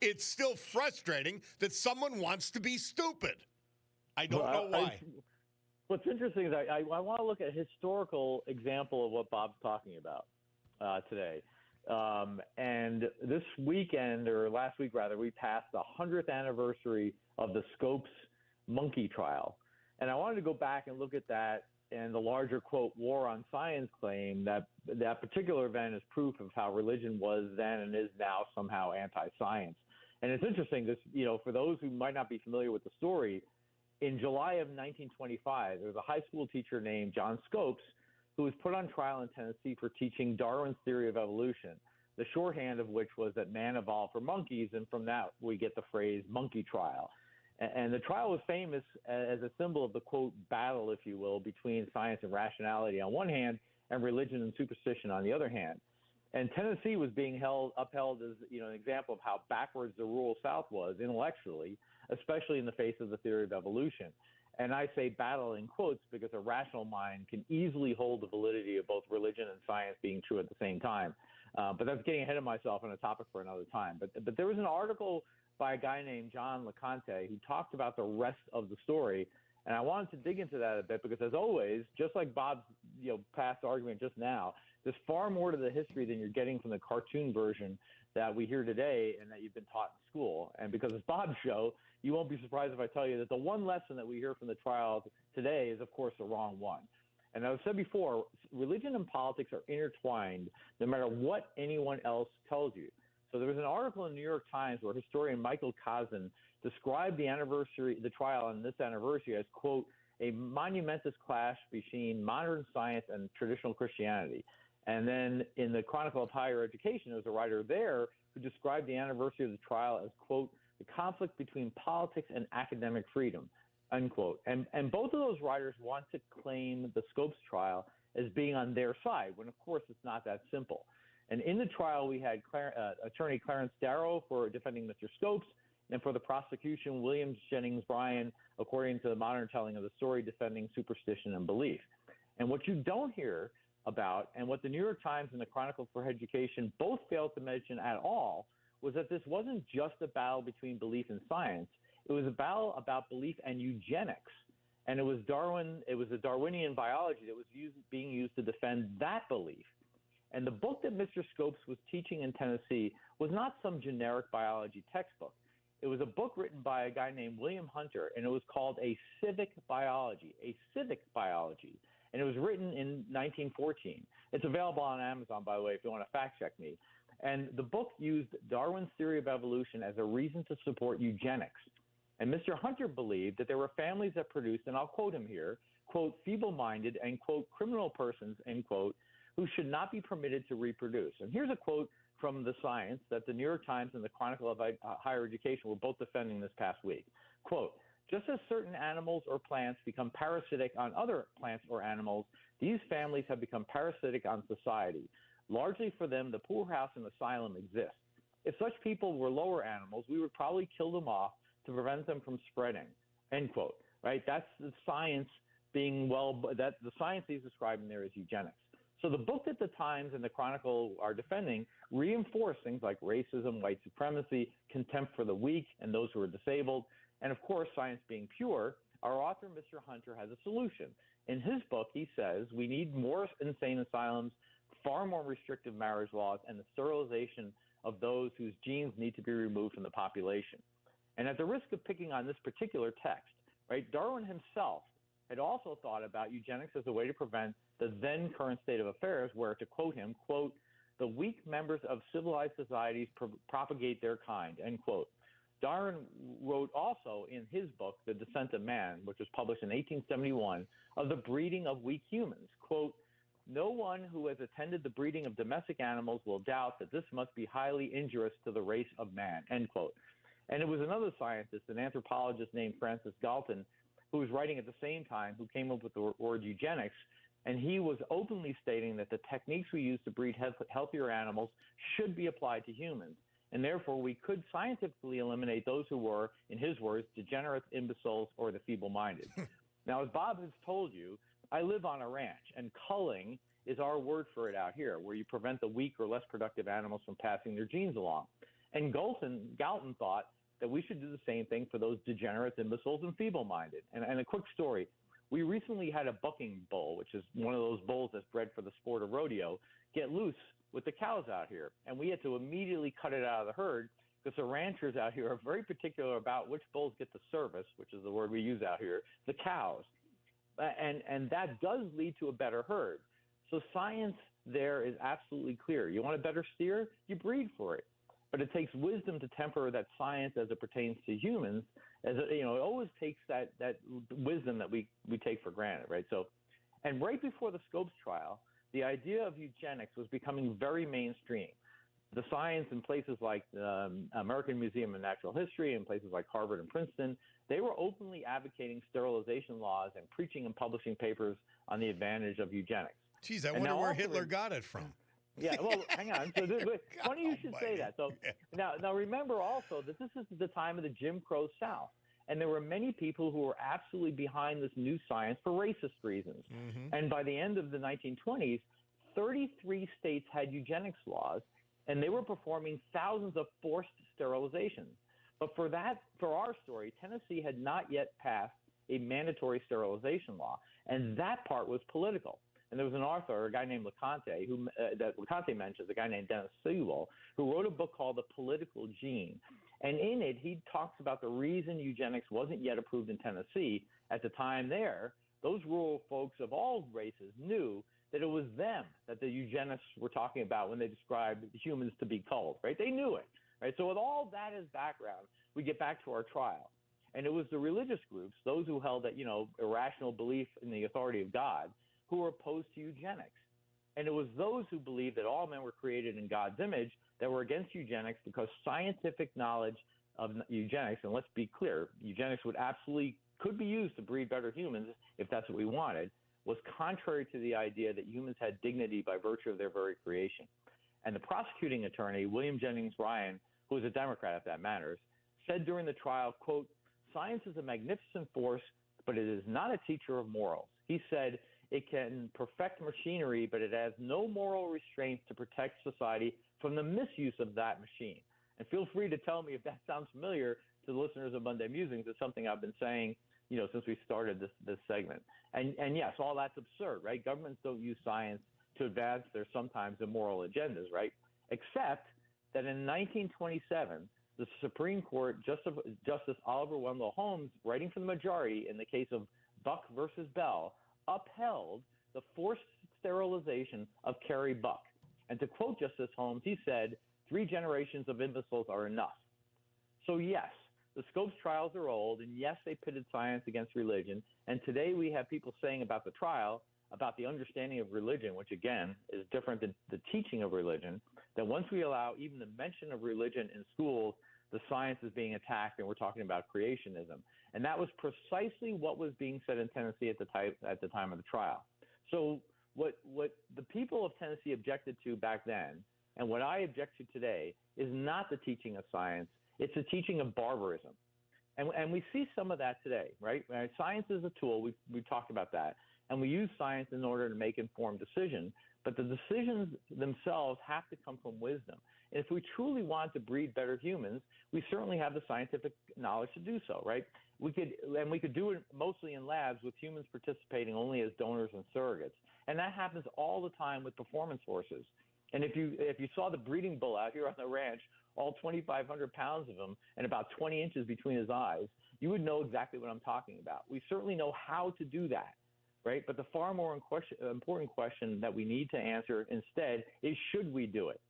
it's still frustrating that someone wants to be stupid. I don't know why. What's interesting is I want to look at a historical example of what Bob's talking about today. And this weekend, or last week rather, we passed the 100th anniversary of the Scopes monkey trial. And I wanted to go back and look at that and the larger, quote, war on science claim that that particular event is proof of how religion was then and is now somehow anti-science. And it's interesting, this, for those who might not be familiar with the story, in July of 1925, there was a high school teacher named John Scopes who was put on trial in Tennessee for teaching Darwin's theory of evolution, the shorthand of which was that man evolved from monkeys, and from that we get the phrase monkey trial. And the trial was famous as a symbol of the, quote, battle, if you will, between science and rationality on one hand and religion and superstition on the other hand. And Tennessee was being upheld as, an example of how backwards the rural South was intellectually, especially in the face of the theory of evolution. And I say battle in quotes because a rational mind can easily hold the validity of both religion and science being true at the same time. But that's getting ahead of myself on a topic for another time. But there was an article by a guy named John LeConte who talked about the rest of the story. And I wanted to dig into that a bit because, as always, just like Bob's past argument just now, there's far more to the history than you're getting from the cartoon version that we hear today and that you've been taught in school. And because it's Bob's show, you won't be surprised if I tell you that the one lesson that we hear from the trial today is, of course, the wrong one. And as I said before, religion and politics are intertwined no matter what anyone else tells you. So there was an article in the New York Times where historian Michael Kazin described the trial on this anniversary as, quote, a monumentous clash between modern science and traditional Christianity. And then in the Chronicle of Higher Education, there was a writer there who described the anniversary of the trial as, quote, the conflict between politics and academic freedom, unquote. And both of those writers want to claim the Scopes trial as being on their side, when, of course, it's not that simple. And in the trial, we had attorney Clarence Darrow for defending Mr. Scopes, and for the prosecution, William Jennings Bryan, according to the modern telling of the story, defending superstition and belief. And what you don't hear about, and what the New York Times and the Chronicle for Education both failed to mention at all, was that this wasn't just a battle between belief and science. It was a battle about belief and eugenics. And it was the Darwinian biology that was being used to defend that belief. And the book that Mr. Scopes was teaching in Tennessee was not some generic biology textbook. It was a book written by a guy named William Hunter, and it was called A Civic Biology. And it was written in 1914. It's available on Amazon, by the way, if you want to fact check me. And the book used Darwin's theory of evolution as a reason to support eugenics. And Mr. Hunter believed that there were families that produced, and I'll quote him here, quote, feeble-minded and, quote, criminal persons, end quote, who should not be permitted to reproduce. And here's a quote from the Science that the New York Times and the Chronicle of Higher Education were both defending this past week. Quote, just as certain animals or plants become parasitic on other plants or animals, these families have become parasitic on society. Largely for them, the poorhouse and asylum exist. If such people were lower animals, we would probably kill them off to prevent them from spreading, end quote, right? That's the science the science he's describing there is eugenics. So the book that the Times and the Chronicle are defending reinforce things like racism, white supremacy, contempt for the weak and those who are disabled, and of course, science being pure. Our author, Mr. Hunter, has a solution. In his book, he says we need more insane asylums, far more restrictive marriage laws, and the sterilization of those whose genes need to be removed from the population. And at the risk of picking on this particular text, right, Darwin himself had also thought about eugenics as a way to prevent the then current state of affairs where, to quote him, quote, the weak members of civilized societies propagate their kind, end quote. Darwin wrote also in his book, The Descent of Man, which was published in 1871, of the breeding of weak humans, quote, no one who has attended the breeding of domestic animals will doubt that this must be highly injurious to the race of man, end quote. And it was another scientist, an anthropologist named Francis Galton, who was writing at the same time, who came up with the word eugenics, and he was openly stating that the techniques we use to breed healthier animals should be applied to humans. and therefore we could scientifically eliminate those who were, in his words, degenerates, imbeciles, or the feeble-minded. Now, as Bob has told you, I live on a ranch, and culling is our word for it out here, where you prevent the weak or less productive animals from passing their genes along. And Galton thought that we should do the same thing for those degenerates, imbeciles, and feeble-minded. And a quick story. We recently had a bucking bull, which is one of those bulls that's bred for the sport of rodeo, get loose with the cows out here. And we had to immediately cut it out of the herd because the ranchers out here are very particular about which bulls get the service, which is the word we use out here, the cows. And that does lead to a better herd. So science there is absolutely clear. You want a better steer? You breed for it. But it takes wisdom to temper that science as it pertains to humans. It always takes that wisdom that we take for granted, right? So, and right before the Scopes trial, the idea of eugenics was becoming very mainstream. The science in places like the American Museum of Natural History and places like Harvard and Princeton, they were openly advocating sterilization laws and preaching and publishing papers on the advantage of eugenics. Geez, I wonder where Hitler got it from. Yeah, well, hang on. So funny you should say that. So now remember also that this is the time of the Jim Crow South, and there were many people who were absolutely behind this new science for racist reasons. Mm-hmm. And by the end of the 1920s, 33 states had eugenics laws, and they were performing thousands of forced sterilizations. But for our story, Tennessee had not yet passed a mandatory sterilization law, and that part was political. And there was an author, a guy named LeConte, that LeConte mentions, a guy named Dennis Sewell, who wrote a book called The Political Gene. And in it, he talks about the reason eugenics wasn't yet approved in Tennessee. At the time there, those rural folks of all races knew that it was them that the eugenists were talking about when they described humans to be culled, right? They knew it, right? So with all that as background, we get back to our trial. And it was the religious groups, those who held that, irrational belief in the authority of God, who were opposed to eugenics. And it was those who believed that all men were created in God's image that were against eugenics because scientific knowledge of eugenics, and let's be clear, eugenics could be used to breed better humans if that's what we wanted, was contrary to the idea that humans had dignity by virtue of their very creation. And the prosecuting attorney, William Jennings Bryan, who was a Democrat if that matters, said during the trial, quote, "Science is a magnificent force, but it is not a teacher of morals." He said, "It can perfect machinery, but it has no moral restraints to protect society from the misuse of that machine." And feel free to tell me if that sounds familiar to the listeners of Monday Musings. It's something I've been saying, since we started this segment. And yes, all that's absurd, right? Governments don't use science to advance their sometimes immoral agendas, right? Except that in 1927, the Supreme Court, Justice Oliver Wendell Holmes, writing for the majority in the case of Buck versus Bell, upheld the forced sterilization of Carrie Buck. And to quote Justice Holmes, he said, 3 generations of imbeciles are enough. So yes, the Scopes trials are old, and yes, they pitted science against religion. And today we have people saying about the trial, about the understanding of religion, which again is different than the teaching of religion, that once we allow even the mention of religion in schools, the science is being attacked, and we're talking about creationism. And that was precisely what was being said in Tennessee at the time of the trial. So what the people of Tennessee objected to back then, and what I object to today, is not the teaching of science. It's the teaching of barbarism. And we see some of that today, right? Science is a tool. We've talked about that. And we use science in order to make informed decisions. But the decisions themselves have to come from wisdom. And if we truly want to breed better humans, we certainly have the scientific knowledge to do so, right? We could do it mostly in labs with humans participating only as donors and surrogates. And that happens all the time with performance horses. And if you saw the breeding bull out here on the ranch, all 2,500 pounds of him and about 20 inches between his eyes, you would know exactly what I'm talking about. We certainly know how to do that, right? But the far more important question that we need to answer instead is, should we do it?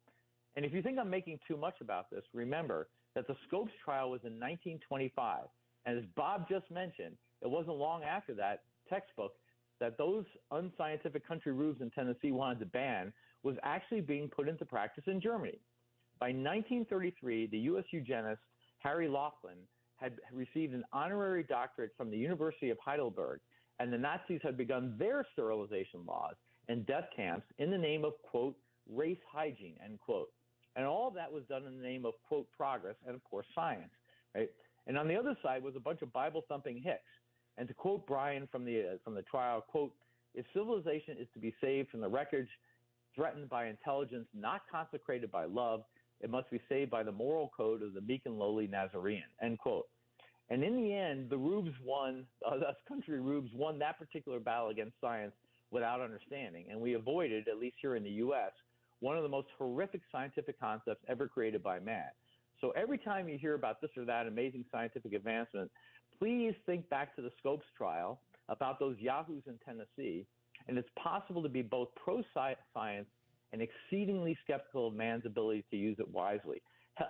And if you think I'm making too much about this, remember that the Scopes trial was in 1925. And as Bob just mentioned, it wasn't long after that textbook that those unscientific country roofs in Tennessee wanted to ban was actually being put into practice in Germany. By 1933, the U.S. eugenist Harry Laughlin had received an honorary doctorate from the University of Heidelberg, and the Nazis had begun their sterilization laws and death camps in the name of, quote, race hygiene, end quote. And all of that was done in the name of, quote, progress and, of course, science, right? And on the other side was a bunch of Bible-thumping hicks. And to quote Brian from the trial, quote, if civilization is to be saved from the wreckage threatened by intelligence not consecrated by love, it must be saved by the moral code of the meek and lowly Nazarene, end quote. And in the end, the Rubes won, us country Rubes won that particular battle against science without understanding. And we avoided, at least here in the U.S., one of the most horrific scientific concepts ever created by man. So every time you hear about this or that amazing scientific advancement, please think back to the Scopes trial about those yahoos in Tennessee. And it's possible to be both pro-science and exceedingly skeptical of man's ability to use it wisely.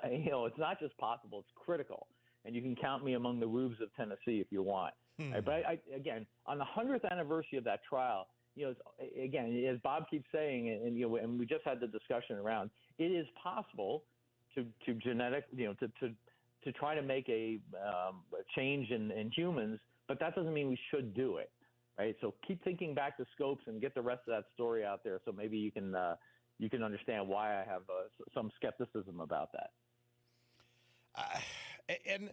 You know, it's not just possible, it's critical. And you can count me among the Rubes of Tennessee if you want. Right? But again, on the 100th anniversary of that trial, you know, again, as Bob keeps saying, and you know, and we just had the discussion around, it is possible to genetic, you know, to try to make a change in humans, but that doesn't mean we should do it, right? So keep thinking back to Scopes and get the rest of that story out there, so maybe you can understand why I have some skepticism about that. And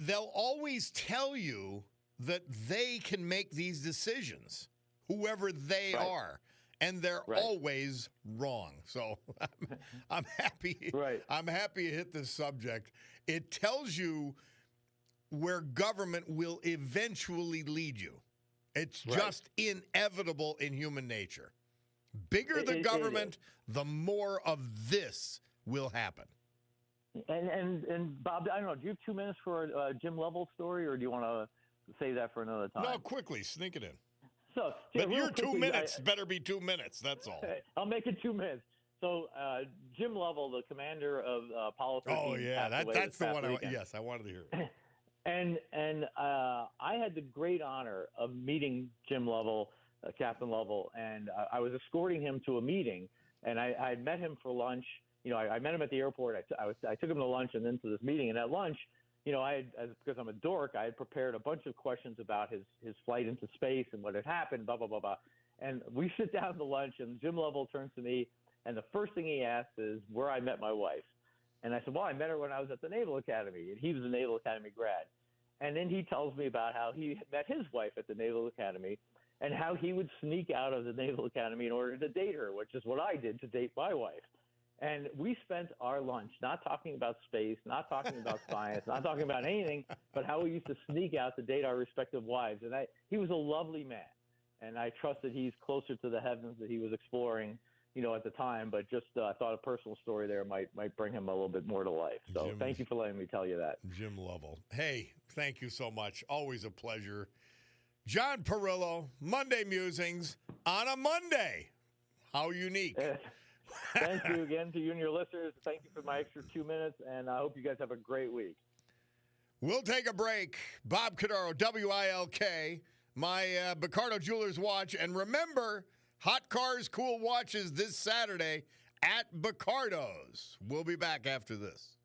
they'll always tell you that they can make these decisions, whoever they are, and they're always wrong. So I'm happy. I'm happy to hit this subject. It tells you where government will eventually lead you. It's just inevitable in human nature. Bigger the government, the more of this will happen. And Bob, I don't know, do you have 2 minutes for a Jim Lovell story, or do you want to save that for another time? No, quickly, sneak it in. So, but your 2 minutes better be 2 minutes, that's all. I'll make it 2 minutes. So Jim Lovell, the commander of Apollo 13. Oh, yeah, that's the one. I wanted to hear it. And I had the great honor of meeting Jim Lovell, Captain Lovell, and I was escorting him to a meeting, and I had met him for lunch. You know, I met him at the airport. I took him to lunch and then to this meeting. And at lunch, you know, because I'm a dork, I had prepared a bunch of questions about his flight into space and what had happened, blah, blah, blah, blah. And we sit down to lunch, and Jim Lovell turns to me, and the first thing he asks is where I met my wife. And I said, well, I met her when I was at the Naval Academy, and he was a Naval Academy grad. And then he tells me about how he met his wife at the Naval Academy and how he would sneak out of the Naval Academy in order to date her, which is what I did to date my wife. And we spent our lunch not talking about space, not talking about science, not talking about anything, but how we used to sneak out to date our respective wives. And he was a lovely man, and I trust that he's closer to the heavens that he was exploring, you know, at the time. But just I thought a personal story there might bring him a little bit more to life. So thank you for letting me tell you that. Jim Lovell. Hey, thank you so much. Always a pleasure. John Perillo, Monday Musings on a Monday. How unique. Thank you again to you and your listeners. Thank you for my extra 2 minutes, and I hope you guys have a great week. We'll take a break. Bob Cordaro, WILK, my Picardo Jewelers watch. And remember, Hot Cars, Cool Watches this Saturday at Picardo's. We'll be back after this.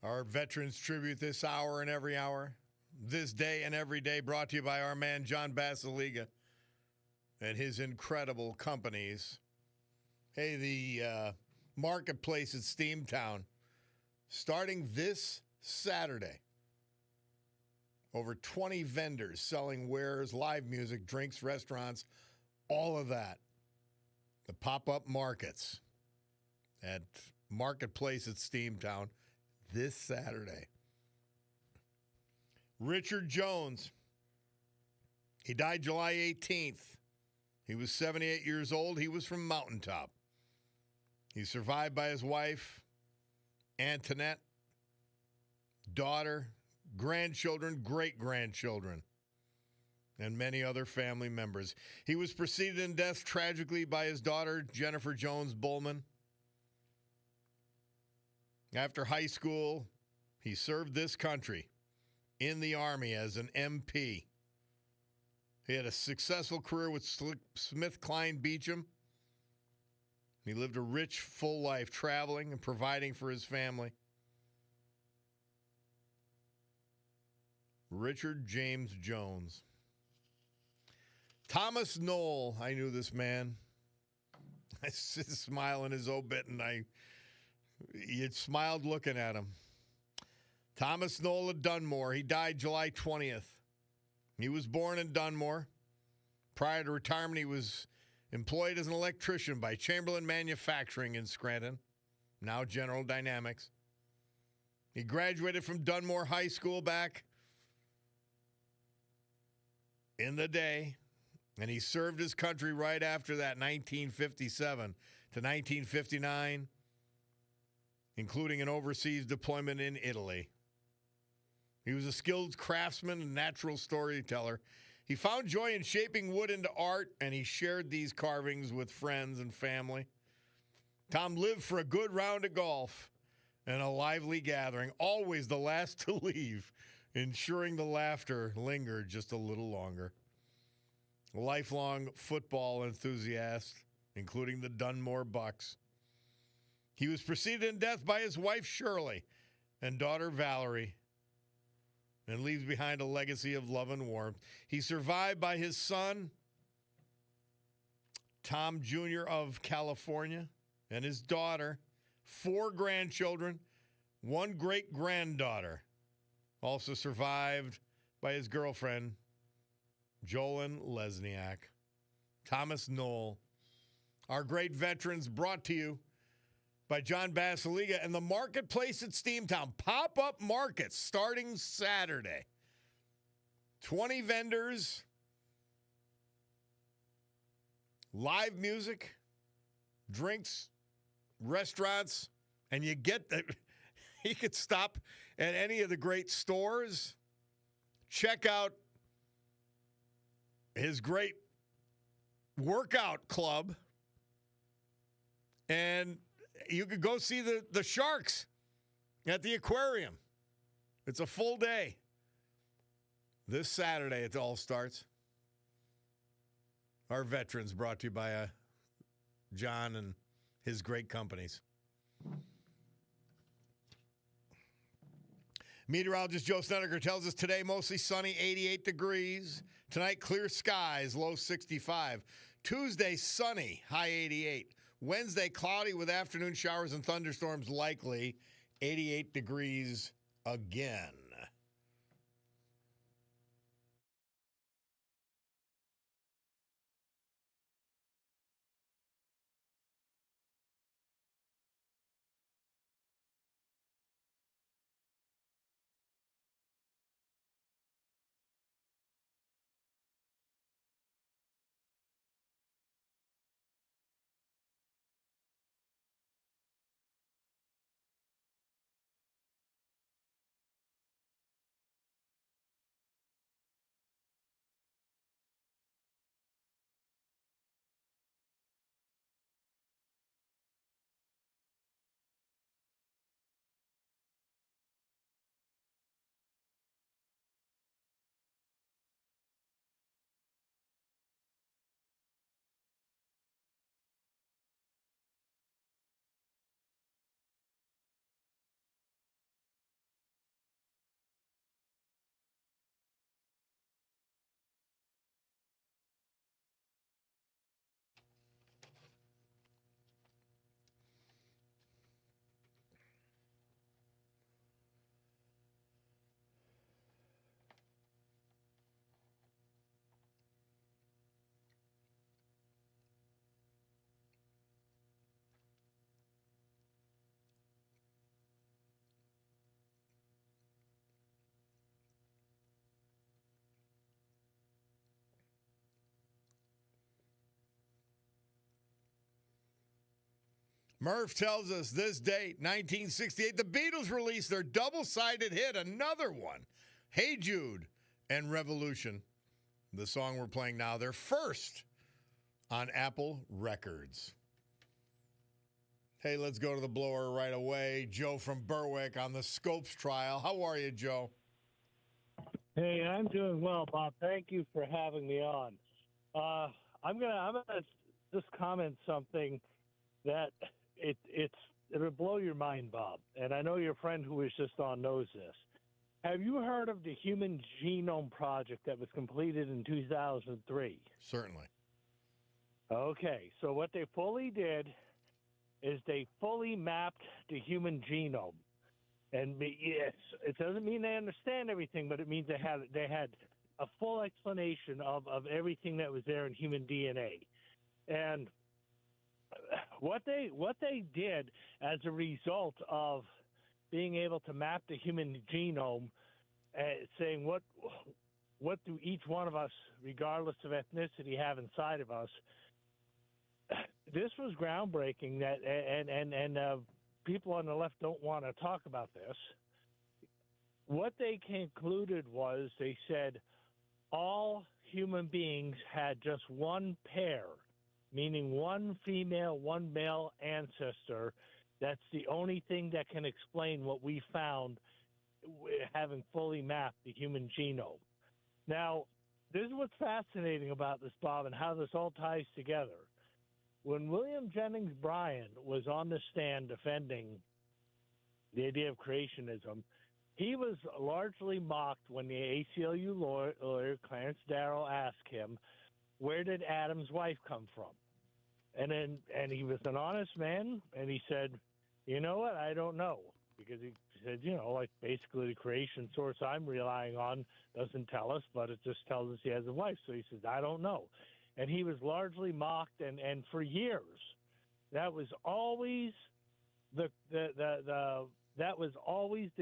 Our Veterans Tribute this hour and every hour, this day and every day, brought to you by our man John Basiliga and his incredible companies. Hey, the marketplace at Steamtown, starting this Saturday. Over 20 vendors selling wares, live music, drinks, restaurants, all of that. The pop-up markets at Marketplace at Steamtown this Saturday. Richard Jones. He died July 18th. He was 78 years old. He was from Mountaintop. He's survived by his wife, Antoinette, daughter, grandchildren, great-grandchildren, and many other family members. He was preceded in death tragically by his daughter, Jennifer Jones Bullman. After high school, he served this country in the Army as an MP. He had a successful career with SmithKline Beecham. He lived a rich, full life, traveling and providing for his family. Richard James Jones. Thomas Knoll, I knew this man. I smile in his obit, and you smiled looking at him. Thomas Knoll of Dunmore. He died July 20th. He was born in Dunmore. Prior to retirement, he was employed as an electrician by Chamberlain Manufacturing in Scranton, now General Dynamics. He graduated from Dunmore High School back in the day, and he served his country right after that, 1957 to 1959, including an overseas deployment in Italy. He was a skilled craftsman and natural storyteller. He found joy in shaping wood into art, and he shared these carvings with friends and family. Tom lived for a good round of golf and a lively gathering, always the last to leave, ensuring the laughter lingered just a little longer. A lifelong football enthusiast, including the Dunmore Bucks. He was preceded in death by his wife Shirley and daughter Valerie, and leaves behind a legacy of love and warmth. He's survived by his son, Tom Jr. of California, and his daughter, 4 grandchildren, 1 great-granddaughter. Also survived by his girlfriend, Jolyn Lesniak. Thomas Knoll. Our great veterans, brought to you by John Basiliga and the Marketplace at Steamtown. Pop-up markets starting Saturday. 20 vendors, live music, drinks, restaurants, and you could stop at any of the great stores. Check out his great workout club, and you could go see the sharks at the aquarium. It's a full day. This Saturday it all starts. Our veterans, brought to you by John and his great companies. Meteorologist Joe Snedeker tells us today mostly sunny, 88 degrees. Tonight, clear skies, low 65. Tuesday, sunny, high 88. Wednesday, cloudy with afternoon showers and thunderstorms likely, 88 degrees again. Murph tells us this date, 1968, the Beatles released their double-sided hit, another one, Hey Jude and Revolution. The song we're playing now, their first on Apple Records. Hey, let's go to the blower right away. Joe from Berwick on the Scopes trial. How are you, Joe? Hey, I'm doing well, Bob. Thank you for having me on. I'm gonna just comment something that it'll blow your mind, Bob. And I know your friend who was just on knows this. Have you heard of the Human Genome Project that was completed in 2003? Certainly. Okay, so what they fully did is they fully mapped the human genome. And yes, it doesn't mean they understand everything, but it means they had a full explanation of everything that was there in human DNA. And what they did as a result of being able to map the human genome, saying what do each one of us, regardless of ethnicity, have inside of us, this was groundbreaking. That and people on the left don't want to talk about this. What they concluded was they said all human beings had just one pair, meaning one female, one male ancestor. That's the only thing that can explain what we found having fully mapped the human genome. Now, this is what's fascinating about this, Bob, and how this all ties together. When William Jennings Bryan was on the stand defending the idea of creationism, he was largely mocked when the ACLU lawyer Clarence Darrow asked him, where did Adam's wife come from? And he was an honest man, and he said, you know what, I don't know. Because he said, like basically the creation source I'm relying on doesn't tell us, but it just tells us he has a wife. So he says, I don't know. And he was largely mocked, and for years, that was always the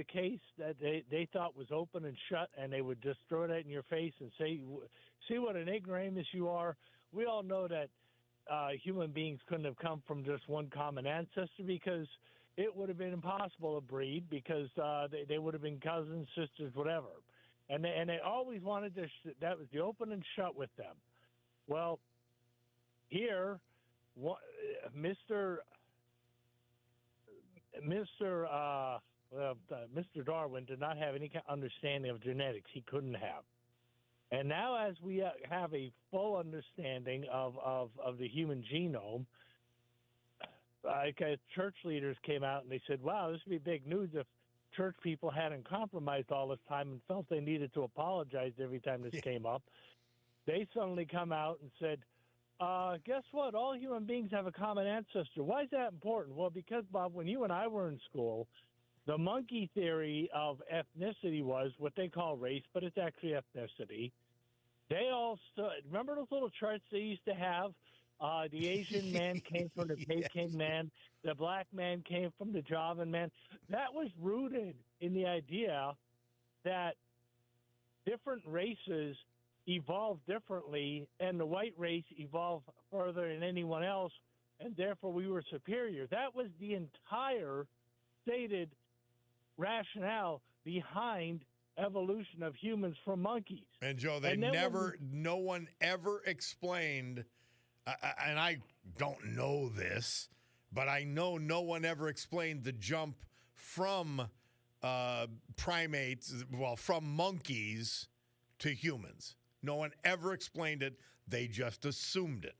case that they thought was open and shut, and they would just throw that in your face and say, see what an ignoramus you are. We all know that human beings couldn't have come from just one common ancestor because it would have been impossible to breed because they would have been cousins, sisters, whatever. And they always wanted to, that was the open and shut with them. Well, here, Mr. Darwin did not have any kind of understanding of genetics. He couldn't have. And now as we have a full understanding of the human genome, church leaders came out and they said, wow, this would be big news if church people hadn't compromised all this time and felt they needed to apologize every time this came up. They suddenly come out and said, guess what? All human beings have a common ancestor. Why is that important? Well, because, Bob, when you and I were in school, the monkey theory of ethnicity was what they call race, but it's actually ethnicity. They all remember those little charts they used to have? The Asian man came from the Peking man. The black man came from the Javan man. That was rooted in the idea that different races evolved differently, and the white race evolved further than anyone else, and therefore we were superior. That was the entire stated rationale behind evolution of humans from monkeys. And Joe, no one ever explained, and I don't know this, but I know no one ever explained the jump from primates, from monkeys to humans. No one ever explained it. They just assumed it.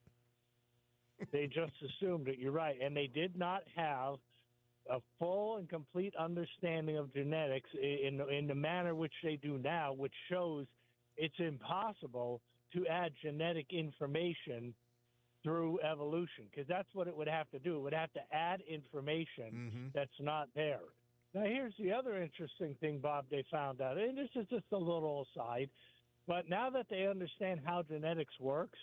They just assumed it. You're right. And they did not have a full and complete understanding of genetics in the manner which they do now, which shows it's impossible to add genetic information through evolution, because that's what it would have to do. It would have to add information that's not there. Now, here's the other interesting thing, Bob, they found out, and this is just a little aside, but now that they understand how genetics works,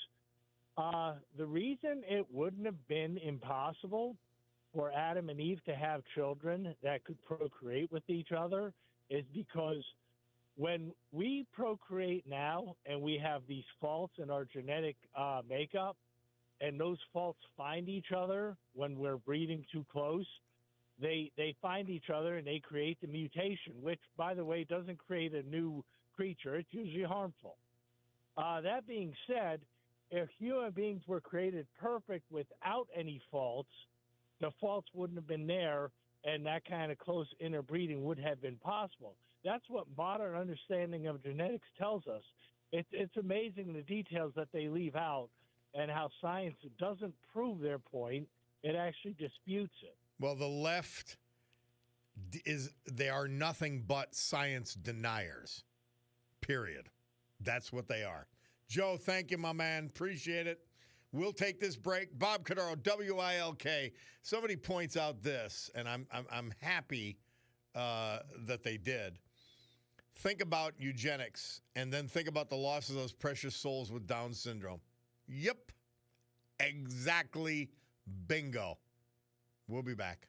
the reason it wouldn't have been impossible for Adam and Eve to have children that could procreate with each other is because when we procreate now and we have these faults in our genetic makeup, and those faults find each other when we're breeding too close, they find each other and they create the mutation, which, by the way, doesn't create a new creature. It's usually harmful. That being said, if human beings were created perfect without any faults, the faults wouldn't have been there, and that kind of close interbreeding would have been possible. That's what modern understanding of genetics tells us. It's amazing the details that they leave out and how science doesn't prove their point. It actually disputes it. Well, the left they are nothing but science deniers, period. That's what they are. Joe, thank you, my man. Appreciate it. We'll take this break. Bob Cordaro, WILK. Somebody points out this, and I'm happy that they did. Think about eugenics, and then think about the loss of those precious souls with Down syndrome. Yep, exactly. Bingo. We'll be back.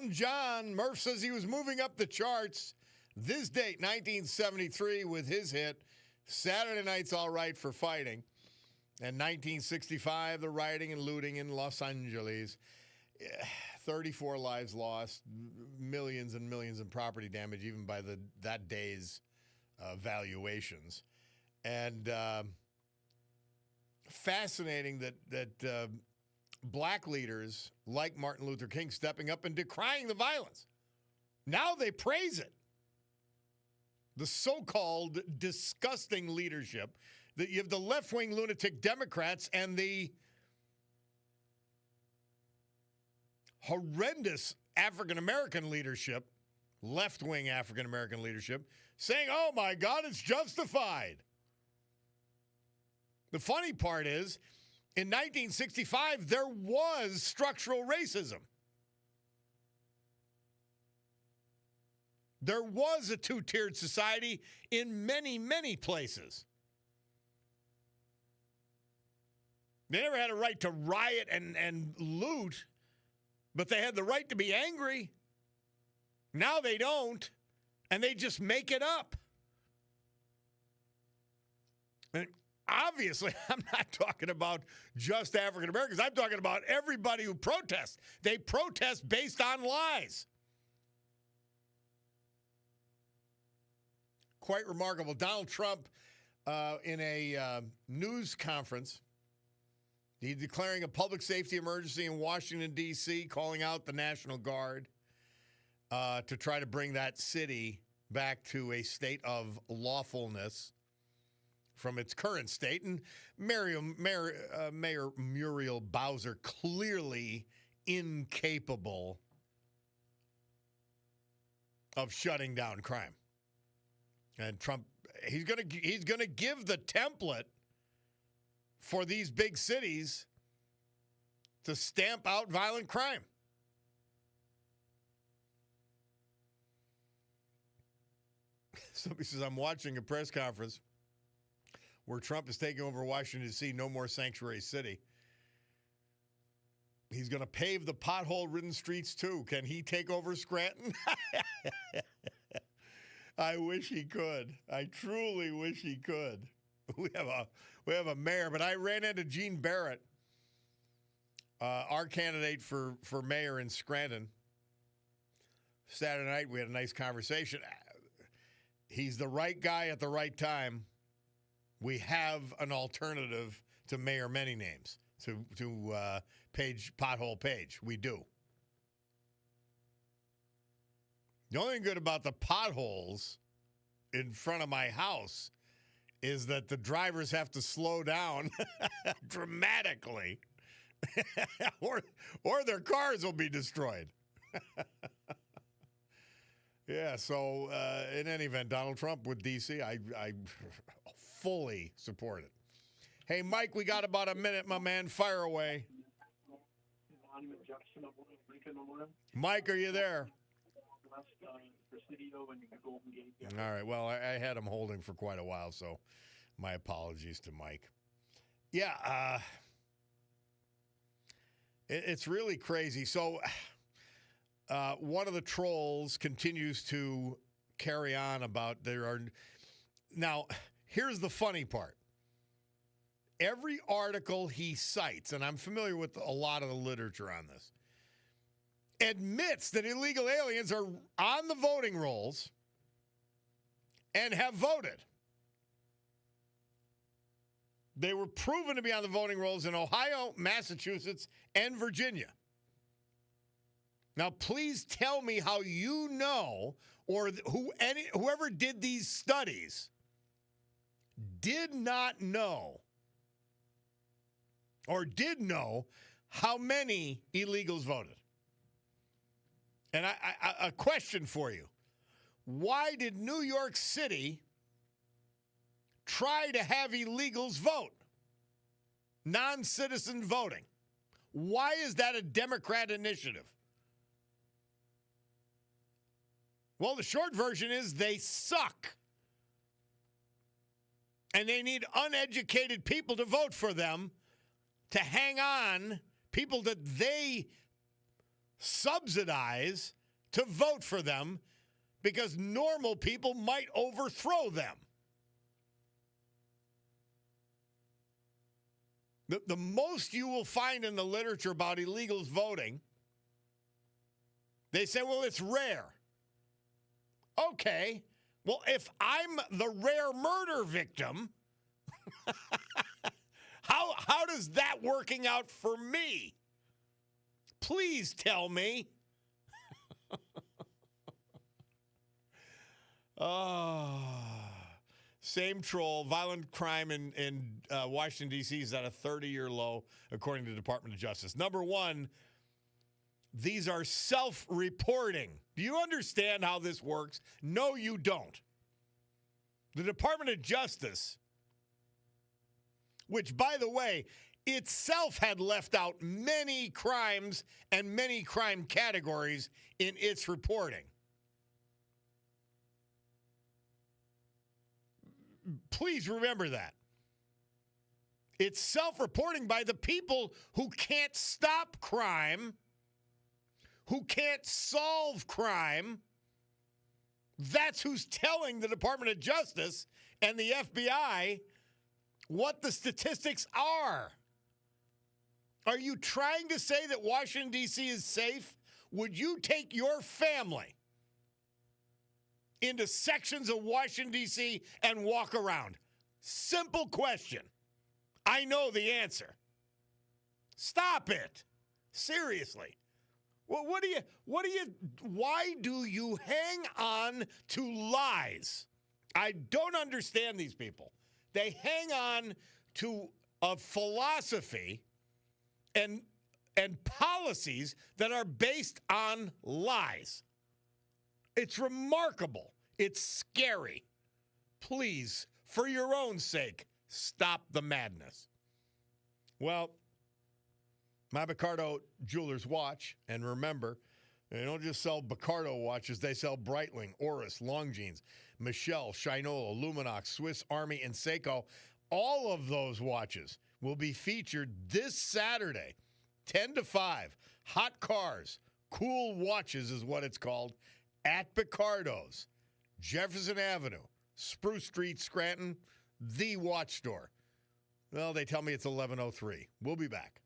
Elton John, Murph says he was moving up the charts this date, 1973, with his hit, Saturday Night's All Right for Fighting. And 1965, the rioting and looting in Los Angeles. 34 lives lost, millions and millions in property damage, even by that day's valuations. And fascinating that black leaders like Martin Luther King stepping up and decrying the violence. Now they praise it. The so-called disgusting leadership that you have the left-wing lunatic Democrats and the horrendous African-American leadership, left-wing African-American leadership, saying, oh, my God, it's justified. The funny part is, in 1965, there was structural racism. There was a two-tiered society in many, many places. They never had a right to riot and loot, but they had the right to be angry. Now they don't, and they just make it up. And obviously, I'm not talking about just African Americans. I'm talking about everybody who protests. They protest based on lies. Quite remarkable. Donald Trump, in a news conference, he's declaring a public safety emergency in Washington, D.C., calling out the National Guard to try to bring that city back to a state of lawfulness from its current state. And Mayor Muriel Bowser clearly incapable of shutting down crime. And Trump, he's gonna give the template for these big cities to stamp out violent crime. Somebody says, I'm watching a press conference where Trump is taking over Washington, D.C., no more sanctuary city. He's going to pave the pothole-ridden streets, too. Can he take over Scranton? I wish he could. I truly wish he could. We have a mayor, but I ran into Gene Barrett, our candidate for mayor in Scranton. Saturday night, we had a nice conversation. He's the right guy at the right time. We have an alternative to Mayor Many Names, to Pothole Page. We do. The only thing good about the potholes in front of my house is that the drivers have to slow down dramatically or their cars will be destroyed. Yeah, so in any event, Donald Trump with D.C., I fully support it. Hey, Mike, we got about a minute, my man. Fire away. Mike, are you there? All right, well, I had him holding for quite a while, so my apologies to Mike. Yeah, it's really crazy. So one of the trolls continues to carry on about now, here's the funny part. Every article he cites, and I'm familiar with a lot of the literature on this, admits that illegal aliens are on the voting rolls and have voted. They were proven to be on the voting rolls in Ohio, Massachusetts, and Virginia. Now, please tell me how you know, or whoever did these studies did not know or did know how many illegals voted. And a question for you. Why did New York City try to have illegals vote? Non-citizen voting. Why is that a Democrat initiative? Well, the short version is they suck. And they need uneducated people to vote for them, to hang on, people that they subsidize to vote for them because normal people might overthrow them. The most you will find in the literature about illegals voting, they say, well, it's rare. Okay. Well, if I'm the rare murder victim, how does that working out for me? Please tell me. Oh, same troll. Violent crime in Washington, D.C. is at a 30-year low, according to the Department of Justice. Number one, these are self-reporting. Do you understand how this works? No, you don't. The Department of Justice, which, by the way, itself had left out many crimes and many crime categories in its reporting. Please remember that. It's self-reporting by the people who can't stop crime, who can't solve crime. That's who's telling the Department of Justice and the FBI what the statistics are. Are you trying to say that Washington, D.C. is safe? Would you take your family into sections of Washington, D.C. and walk around? Simple question. I know the answer. Stop it. Seriously. Well, why do you hang on to lies? I don't understand these people. They hang on to a philosophy and policies that are based on lies. It's remarkable. It's scary. Please, for your own sake, stop the madness. Well, my Picardo Jewelers watch, and remember, they don't just sell Picardo watches, they sell Breitling, Oris, Longines, Michelle, Shinola, Luminox, Swiss Army, and Seiko. All of those watches will be featured this Saturday, 10 to 5. Hot cars, cool watches is what it's called, at Picardo's, Jefferson Avenue, Spruce Street, Scranton, the watch store. Well, they tell me it's 11:03. We'll be back.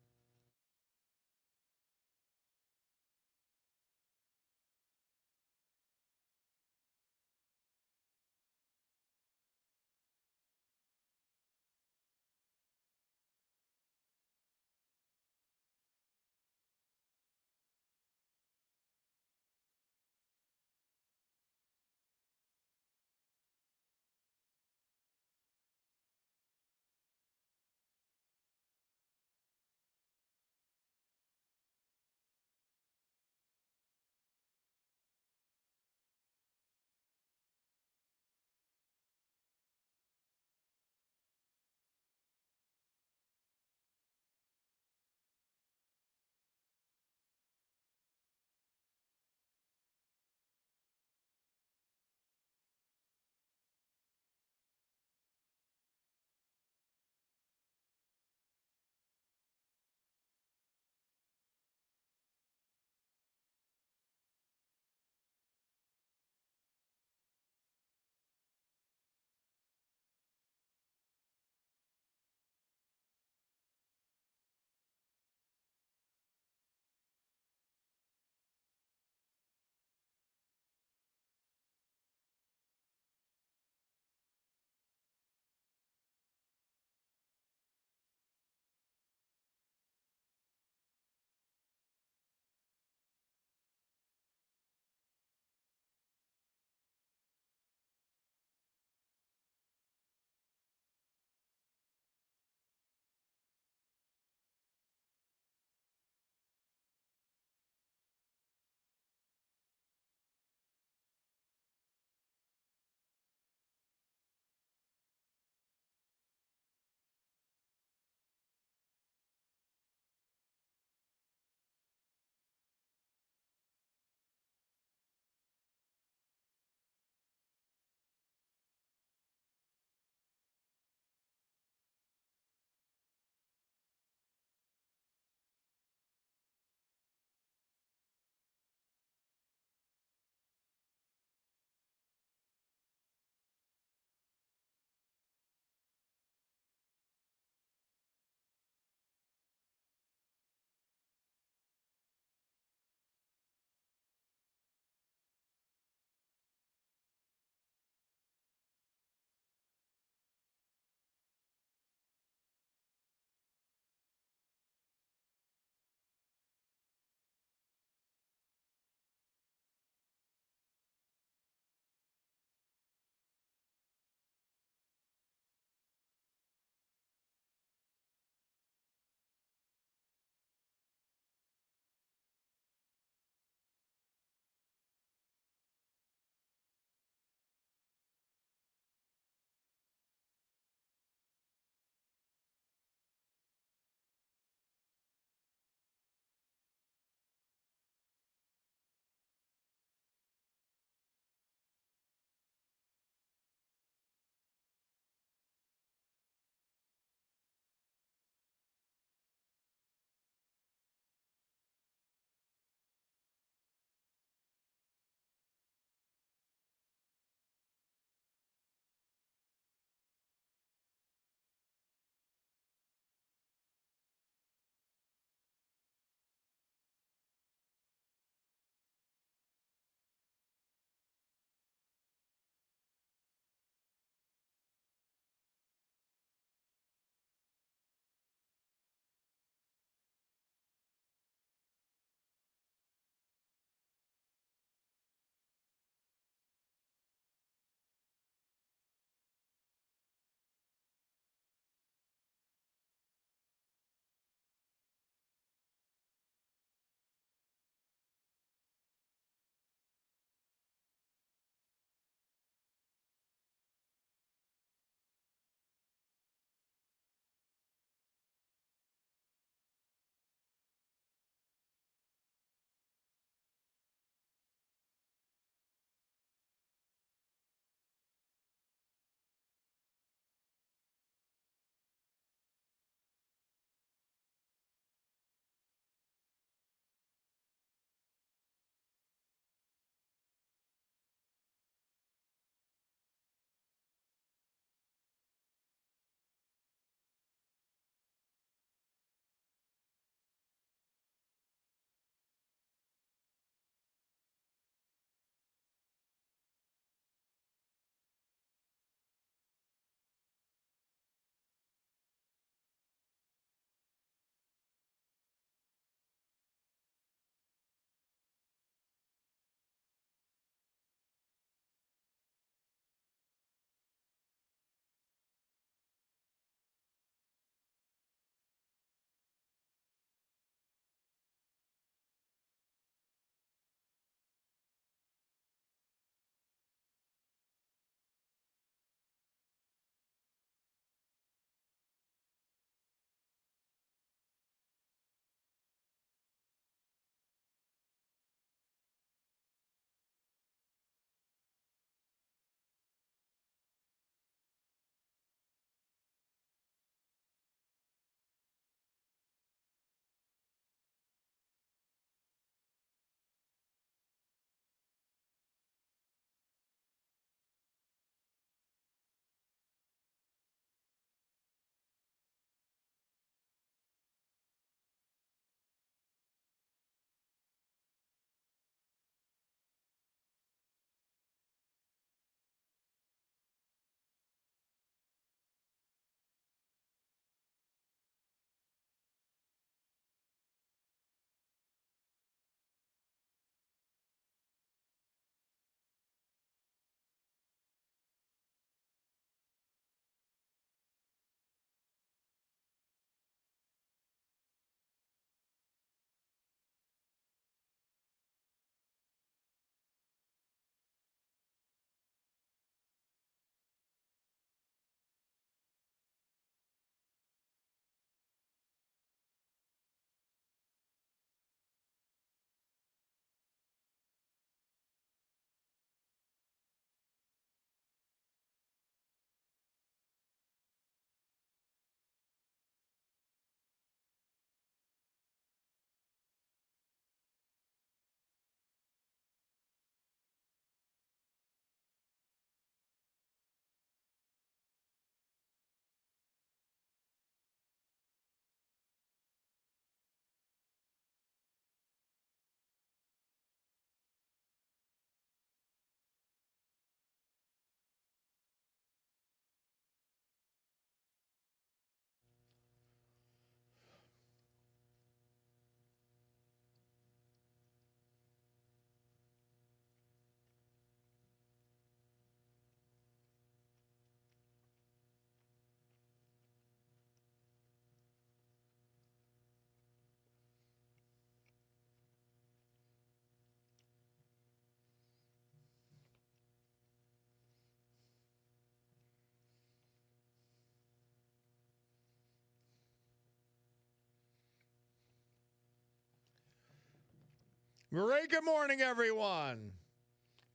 Great good morning, everyone.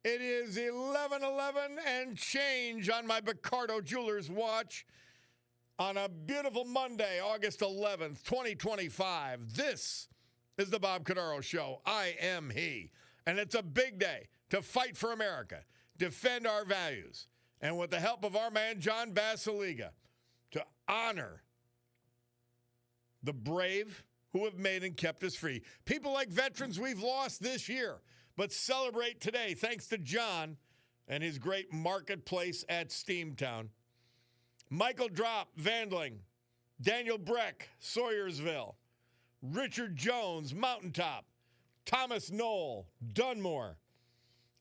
It is 11:11 and change on my Picardo Jewelers watch on a beautiful Monday, August 11th, 2025. This is the Bob Cordaro Show. I am he. And it's a big day to fight for America, defend our values, and with the help of our man, John Basiliga, to honor the brave who have made and kept us free. People like veterans we've lost this year, but celebrate today thanks to John and his great marketplace at Steamtown. Michael Drop, Vandling, Daniel Breck, Sawyersville, Richard Jones, Mountaintop, Thomas Knoll, Dunmore,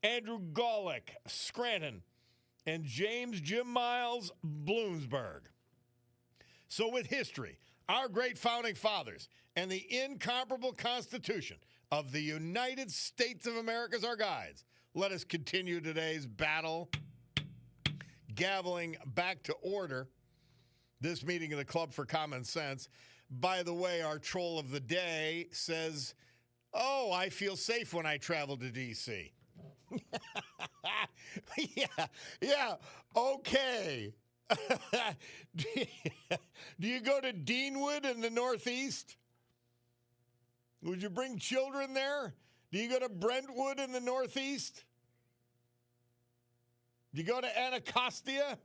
Andrew Golick, Scranton, and James Jim Miles, Bloomsburg. So with history, our great founding fathers, and the incomparable Constitution of the United States of America as our guides, let us continue today's battle. Gaveling back to order this meeting of the Club for Common Sense. By the way, our troll of the day says, "Oh, I feel safe when I travel to D.C." yeah, okay. Do you go to Deanwood in the Northeast? Would you bring children there? Do you go to Brentwood in the Northeast? Do you go to Anacostia?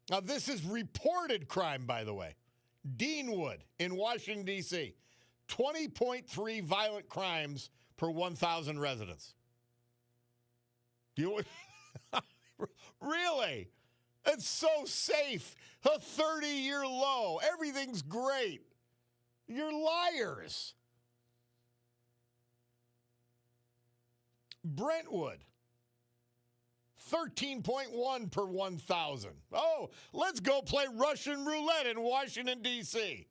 Now, this is reported crime, by the way. Deanwood in Washington, D.C. 20.3 violent crimes per 1,000 residents. Do you... Really? It's so safe. A 30-year low. Everything's great. You're liars. Brentwood, 13.1 per 1,000. Oh, let's go play Russian roulette in Washington, D.C.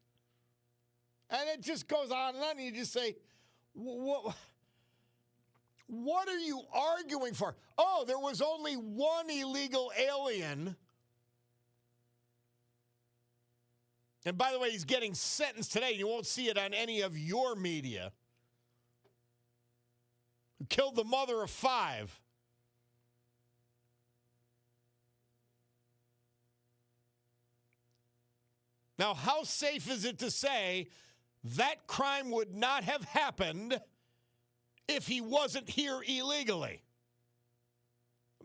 And it just goes on and on, and you just say, what are you arguing for? Oh, there was only one illegal alien. And by the way, he's getting sentenced today. You won't see it on any of your media. Who killed the mother of 5. Now, how safe is it to say that crime would not have happened if he wasn't here illegally?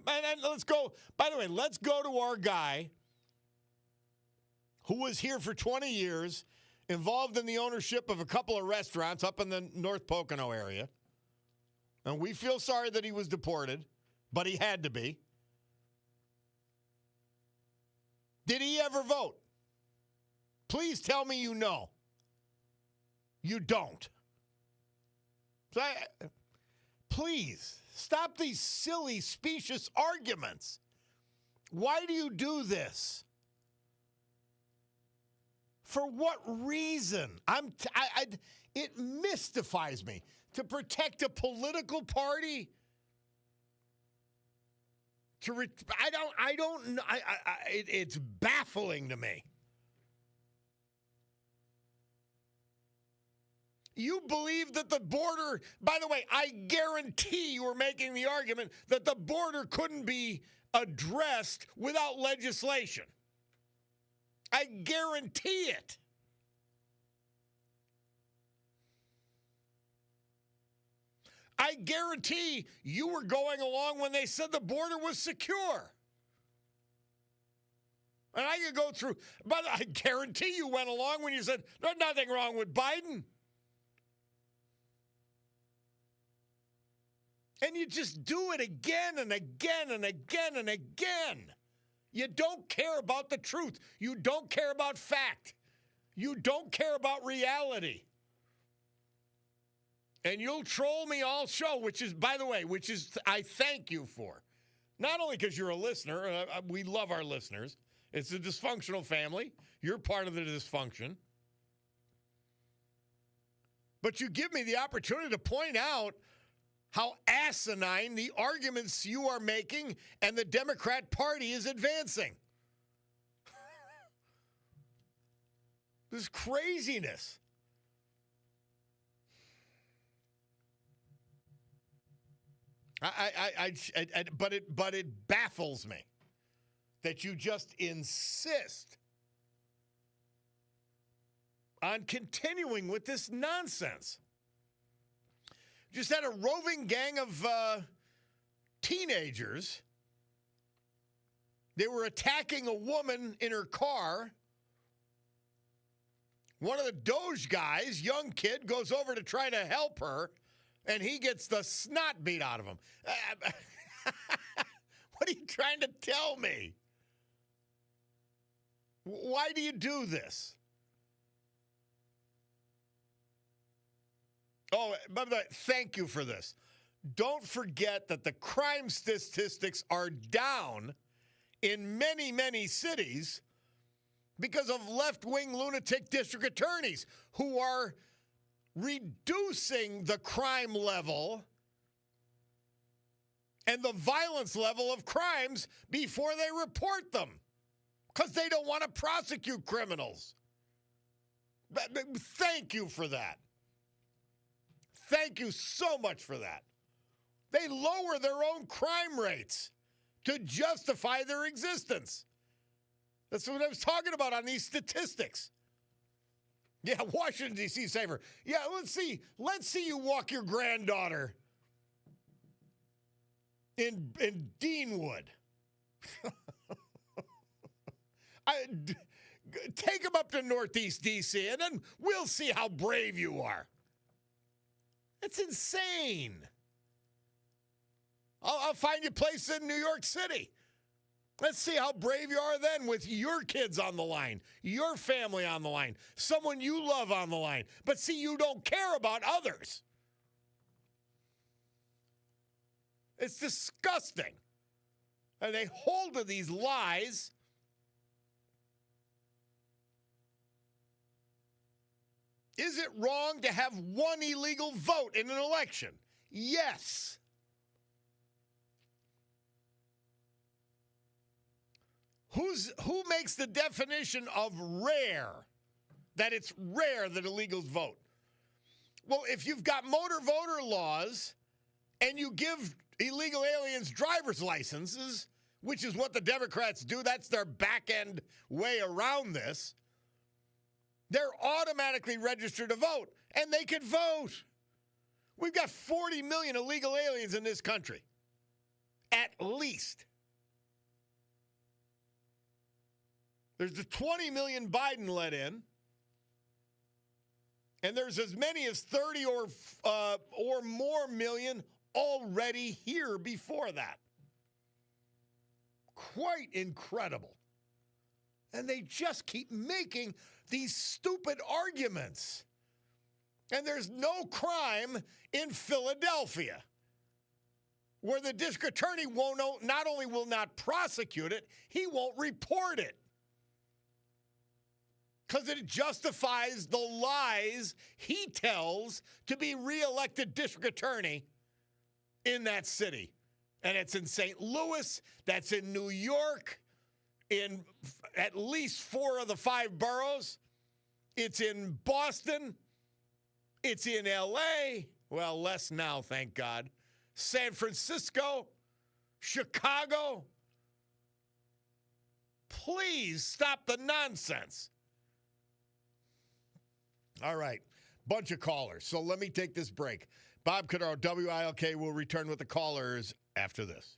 And let's go, by the way, let's go to our guy who was here for 20 years, involved in the ownership of a couple of restaurants up in the North Pocono area. And we feel sorry that he was deported, but he had to be. Did he ever vote? Please tell me you know. You don't. So please, stop these silly, specious arguments. Why do you do this? For what reason? It mystifies me. To protect a political party? I don't know. It's baffling to me. You believe that the border, by the way, I guarantee you were making the argument that the border couldn't be addressed without legislation. I guarantee it. I guarantee you were going along when they said the border was secure. And I could go through, but I guarantee you went along when you said there's nothing wrong with Biden. And you just do it again and again and again and again. You don't care about the truth. You don't care about fact. You don't care about reality. And you'll troll me all show, which is, by the way, I thank you for. Not only because you're a listener, we love our listeners. It's a dysfunctional family. You're part of the dysfunction. But you give me the opportunity to point out how asinine the arguments you are making and the Democrat Party is advancing. This craziness. But it baffles me that you just insist on continuing with this nonsense. Just had a roving gang of teenagers. They were attacking a woman in her car. One of the Doge guys, young kid, goes over to try to help her, and he gets the snot beat out of him. What are you trying to tell me? Why do you do this? Oh, by the way, thank you for this. Don't forget that the crime statistics are down in many, many cities because of left-wing lunatic district attorneys who are reducing the crime level and the violence level of crimes before they report them because they don't want to prosecute criminals. Thank you for that. Thank you so much for that. They lower their own crime rates to justify their existence. That's what I was talking about on these statistics. Yeah, Washington, D.C. safer. Yeah, let's see. Let's see you walk your granddaughter in Deanwood. Take them up to Northeast D.C., and then we'll see how brave you are. It's insane. I'll find you a place in New York City. Let's see how brave you are then with your kids on the line, your family on the line, someone you love on the line. But see, you don't care about others. It's disgusting. And they hold to these lies. Is it wrong to have one illegal vote in an election? Yes. Who makes the definition of rare, that it's rare that illegals vote? Well, if you've got motor voter laws and you give illegal aliens driver's licenses, which is what the Democrats do, that's their back-end way around this, they're automatically registered to vote, and they can vote. We've got 40 million illegal aliens in this country, at least. There's the 20 million Biden let in, and there's as many as 30 or more million already here before that. Quite incredible. And they just keep making these stupid arguments. And there's no crime in Philadelphia, where the district attorney not only will not prosecute it, he won't report it. Because it justifies the lies he tells to be reelected district attorney in that city. And it's in St. Louis, that's in New York, in at least 4 of the 5 boroughs. It's in Boston. It's in L.A. Well, less now, thank God. San Francisco, Chicago. Please stop the nonsense. All right, bunch of callers. So let me take this break. Bob Cordaro, WILK, will return with the callers after this.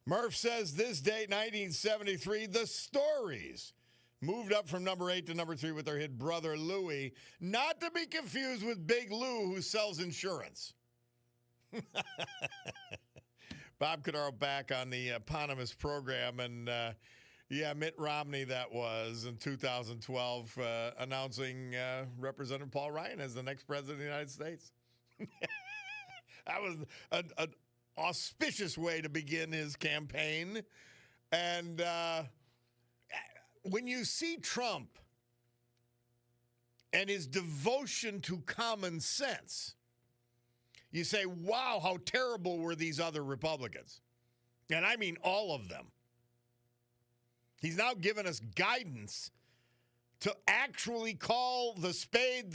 Murph says this date, 1973, The Stories moved up from number 8 to number 3 with their hit Brother Louie, not to be confused with Big Lou, who sells insurance. Bob Cordaro back on the eponymous program, and Mitt Romney, that was in 2012, announcing Representative Paul Ryan as the next president of the United States. That was an auspicious way to begin his campaign. And when you see Trump and his devotion to common sense, you say, wow, how terrible were these other Republicans? And I mean all of them. He's now given us guidance to actually call the spade,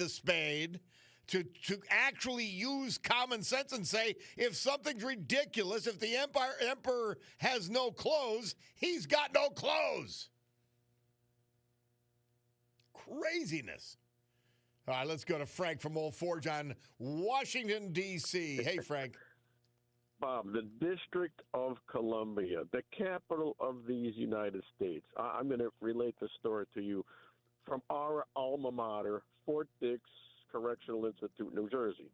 to actually use common sense and say, if something's ridiculous, if the emperor has no clothes, he's got no clothes. Craziness. All right, let's go to Frank from Old Forge on Washington, D.C. Hey, Frank. Bob, the District of Columbia, the capital of these United States. I'm going to relate the story to you from our alma mater, Fort Dix Correctional Institute, New Jersey.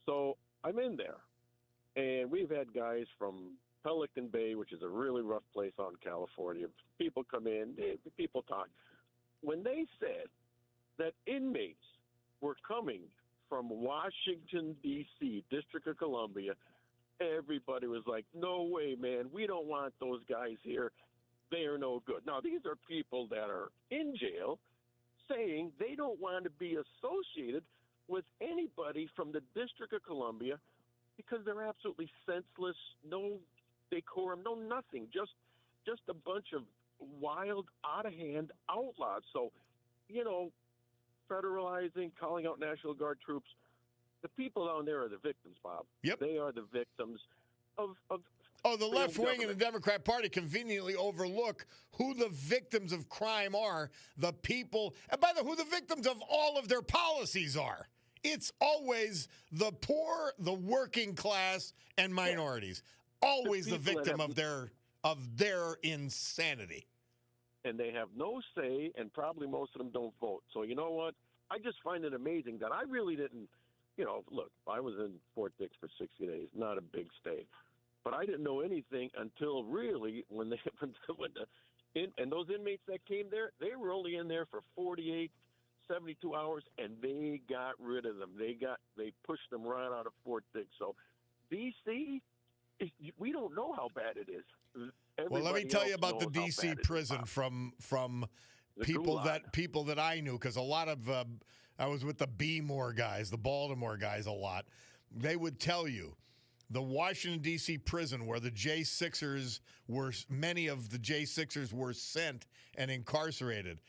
So I'm in there, and we've had guys from Pelican Bay, which is a really rough place out in California. People come in, people talk. When they said that inmates were coming from Washington, D.C., District of Columbia, everybody was like, no way, man. We don't want those guys here. They are no good. Now, these are people that are in jail saying they don't want to be associated with anybody from the District of Columbia because they're absolutely senseless, no decorum, no nothing, just a bunch of wild, out-of-hand outlaws. So, federalizing, calling out National Guard troops, the people down there are the victims, Bob. Yep. They are the victims of the left wing and the Democrat Party conveniently overlook who the victims of crime are, the people, and by the way, who the victims of all of their policies are. It's always the poor, the working class, and minorities. Always the victim of their insanity. And they have no say, and probably most of them don't vote. So you know what? I just find it amazing that I really didn't, look, I was in Fort Dix for 60 days, not a big stay. But I didn't know anything until really and those inmates that came there, they were only in there for 48, 72 hours, and they got rid of them. They pushed them right out of Fort Dix. So D.C., we don't know how bad it is. Well, let me tell you about the D.C. prison from people that I knew, because a lot of I was with the B-more guys, the Baltimore guys a lot. They would tell you the Washington, D.C. prison where the many of the J6ers were sent and incarcerated.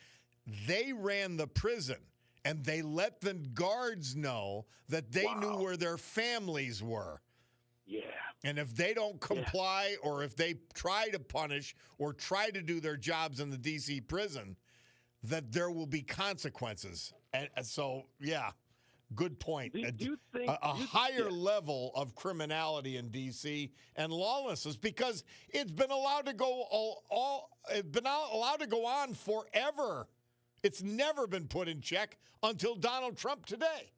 They ran the prison, and they let the guards know that they knew where their families were. Yeah. And if they don't comply or if they try to punish or try to do their jobs in the D.C. prison, that there will be consequences. And so, good point. A higher level of criminality in D.C. and lawlessness, because it's been allowed to go on forever. It's never been put in check until Donald Trump today.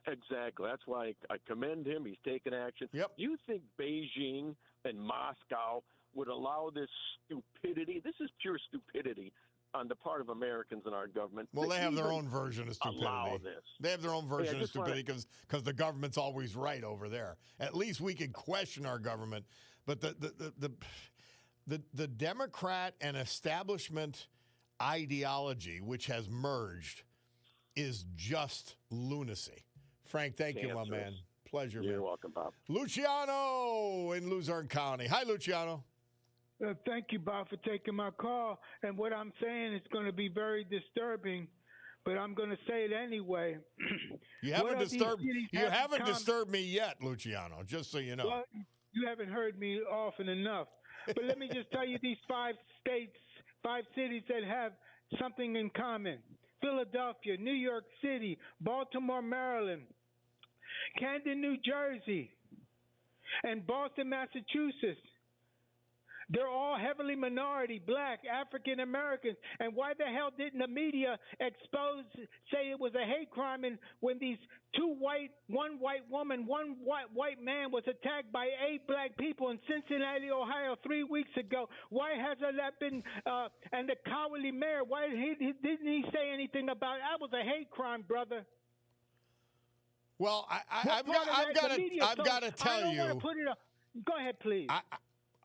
Exactly. That's why I commend him. He's taken action. Yep. You think Beijing and Moscow would allow this stupidity? This is pure stupidity on the part of Americans in our government. Well, they have their own version of stupidity. Allow this. They have their own version of stupidity because the government's always right over there. At least we can question our government. But the Democrat and establishment ideology, which has merged, is just lunacy. Frank, thank you, my man. Pleasure, man. You're welcome, Bob. Luciano in Luzerne County. Hi, Luciano. Thank you, Bob, for taking my call. And what I'm saying is going to be very disturbing, but I'm going to say it anyway. You haven't disturbed me yet, Luciano, just so you know. Well, you haven't heard me often enough. But let me just tell you these 5 cities that have something in common. Philadelphia, New York City, Baltimore, Maryland, Camden, New Jersey, and Boston, Massachusetts. They're all heavily minority, black, African Americans. And why the hell didn't the media say it was a hate crime and when these one white woman, one white man was attacked by 8 black people in Cincinnati, Ohio 3 weeks ago? Why hasn't that been, and the cowardly mayor, why didn't he say anything about it? That was a hate crime, brother. Well, I've got to tell I don't you. want to put it up. Go ahead, please.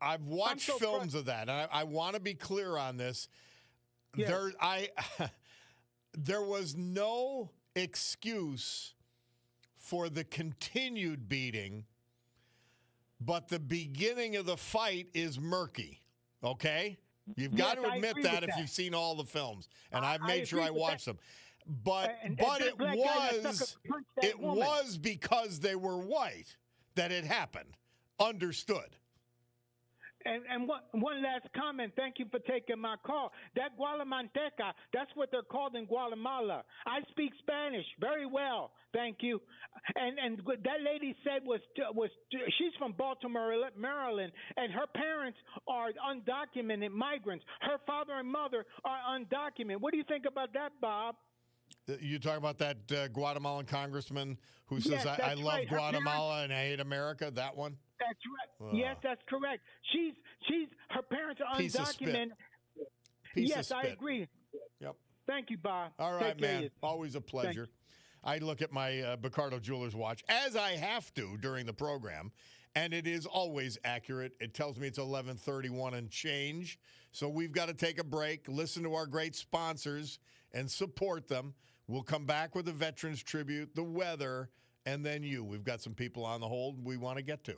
I've watched films of that, and I want to be clear on this. Yes. There was no excuse for the continued beating, but the beginning of the fight is murky, okay? You've got to admit that if you've seen all the films, and I've made sure I watched them. But it was because they were white that it happened. Understood. And one last comment. Thank you for taking my call. That Gualamanteca, that's what they're called in Guatemala. I speak Spanish very well. Thank you. And that lady said was she's from Baltimore, Maryland, and her parents are undocumented migrants. Her father and mother are undocumented. What do you think about that, Bob? You talking about that Guatemalan congressman who says, yes, I love right. Guatemala and I hate America? That one? That's right. Yes, that's correct. Her parents are Piece undocumented. Yes, I agree. Yep. Thank you, Bob. All right, man. You. Always a pleasure. I look at my Bicardo Jewelers watch, as I have to during the program, and it is always accurate. It tells me it's 11:31 and change. So we've got to take a break, listen to our great sponsors, and support them. We'll come back with the Veterans Tribute, the weather, and then you. We've got some people on the hold we want to get to.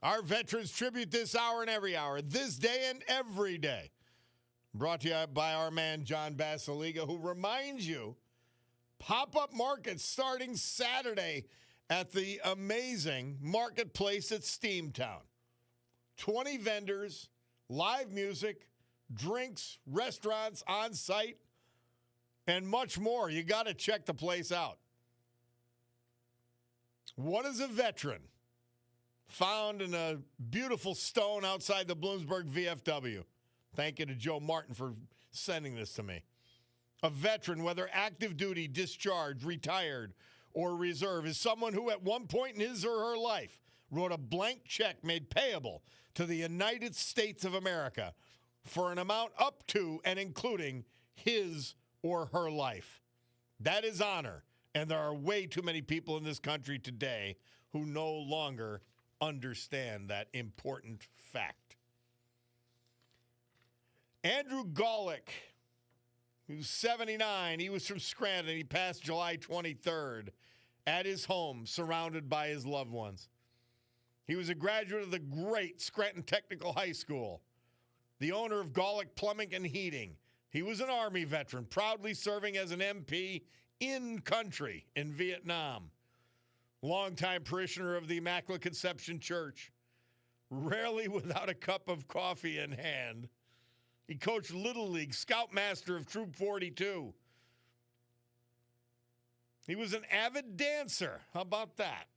Our Veterans Tribute this hour and every hour, this day and every day. Brought to you by our man, John Basiliga, who reminds you, pop-up markets starting Saturday at the amazing marketplace at Steamtown. 20 vendors, live music, drinks, restaurants on site, and much more. You got to check the place out. What is a veteran? Found in a beautiful stone outside the Bloomsburg VFW. Thank you to Joe Martin for sending this to me. A veteran, whether active duty, discharged, retired, or reserve, is someone who at one point in his or her life wrote a blank check made payable to the United States of America for an amount up to and including his or her life. That is honor, and there are way too many people in this country today who no longer understand that important fact. Andrew Golick, who's 79, he was from Scranton. He passed July 23rd at his home, surrounded by his loved ones. He was a graduate of the great Scranton Technical High School, the owner of Golick Plumbing and Heating. He was an Army veteran, proudly serving as an MP in country in Vietnam. Longtime parishioner of the Immaculate Conception Church, rarely without a cup of coffee in hand. He coached Little League, Scoutmaster of Troop 42. He was an avid dancer. How about that?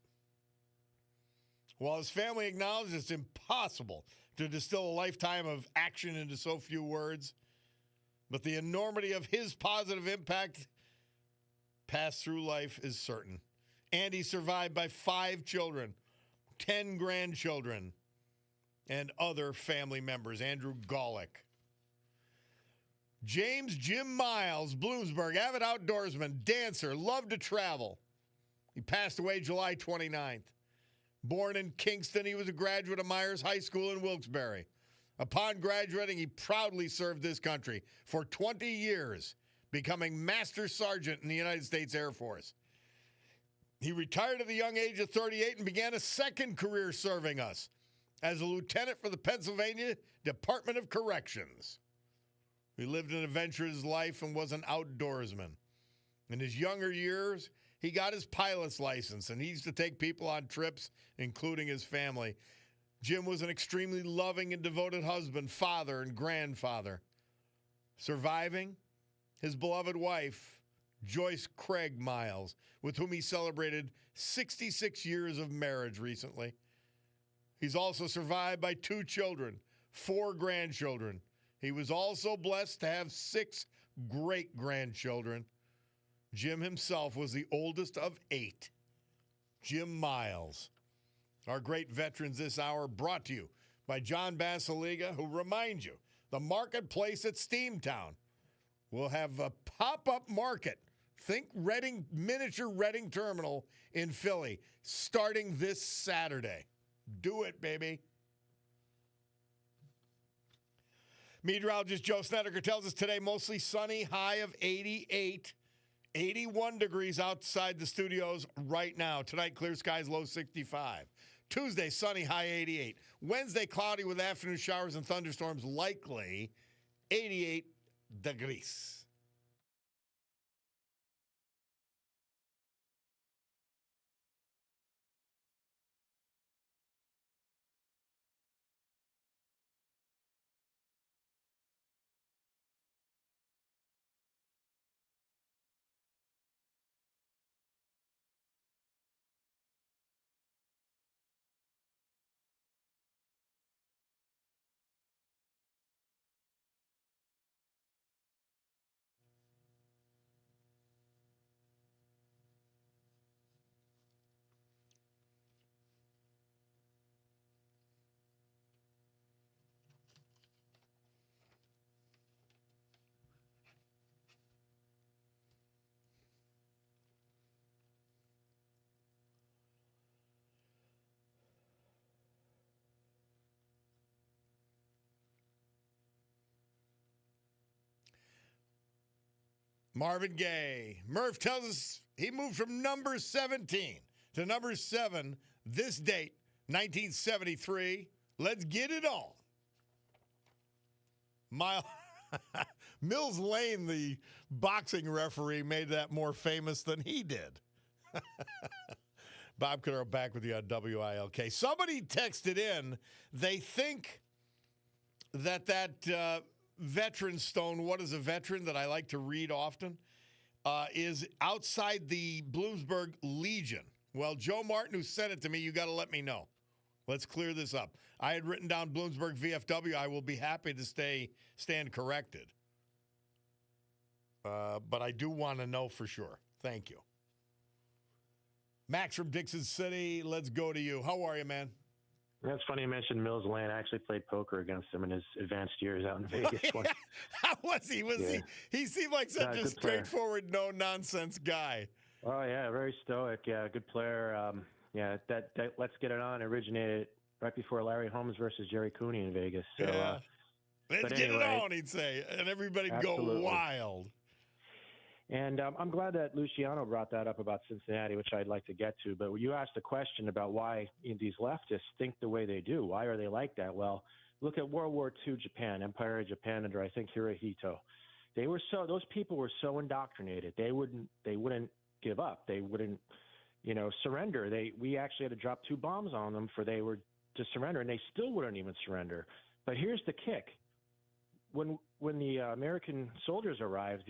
While his family acknowledged it's impossible to distill a lifetime of action into so few words, but the enormity of his positive impact passed through life is certain. And he's survived by 5 children, 10 grandchildren, and other family members. Andrew Golick. James Jim Miles, Bloomsburg, avid outdoorsman, dancer, loved to travel. He passed away July 29th. Born in Kingston, he was a graduate of Myers High School in Wilkes-Barre. Upon graduating, he proudly served this country for 20 years, becoming Master Sergeant in the United States Air Force. He retired at the young age of 38 and began a second career serving us as a lieutenant for the Pennsylvania Department of Corrections. He lived an adventurous life and was an outdoorsman. In his younger years, he got his pilot's license, and he used to take people on trips, including his family. Jim was an extremely loving and devoted husband, father, and grandfather. Surviving, his beloved wife, Joyce Craig Miles, with whom he celebrated 66 years of marriage recently. He's also survived by 2 children, 4 grandchildren. He was also blessed to have 6 great-grandchildren. Jim himself was the oldest of 8. Jim Miles. Our great veterans this hour brought to you by John Basiliga, who reminds you, the marketplace at Steamtown will have a pop-up market. Think Reading, miniature Reading Terminal in Philly, starting this Saturday. Do it, baby. Meteorologist Joe Snedeker tells us today mostly sunny, high of 88, 81 degrees outside the studios right now. Tonight, clear skies, low 65. Tuesday, sunny, high 88. Wednesday, cloudy with afternoon showers and thunderstorms, likely 88 degrees. Marvin Gaye. Murph tells us he moved from number 17 to number 7 this date 1973. Let's get it on. Mills Lane, the boxing referee, made that more famous than he did. Bob Cordaro back with you on WILK. Somebody texted in. They think that veteran stone, what is a veteran that I like to read often, is outside the Bloomsburg Legion. Well, Joe Martin, who sent it to me, you got to let me know. Let's clear this up. I had written down Bloomsburg VFW. I will be happy to stand corrected. But I do want to know for sure. Thank you. Max from Dixon City, let's go to you. How are you, man? That's funny you mentioned Mills Lane. I actually played poker against him in his advanced years out in Vegas. How was he? He seemed like such a straightforward, no-nonsense guy. Oh, yeah, very stoic. Yeah, good player. That Let's Get It On originated right before Larry Holmes versus Jerry Cooney in Vegas. So, yeah. Let's get it on, he'd say, and everybody'd go wild. And I'm glad that Luciano brought that up about Cincinnati, which I'd like to get to. But you asked a question about why these leftists think the way they do. Why are they like that? Well, look at World War II Japan, Empire of Japan under, I think, Hirohito. Those people were so indoctrinated. They wouldn't give up. They wouldn't, surrender. We actually had to drop 2 bombs on them they were to surrender, and they still wouldn't even surrender. But here's the kick. When the American soldiers arrived,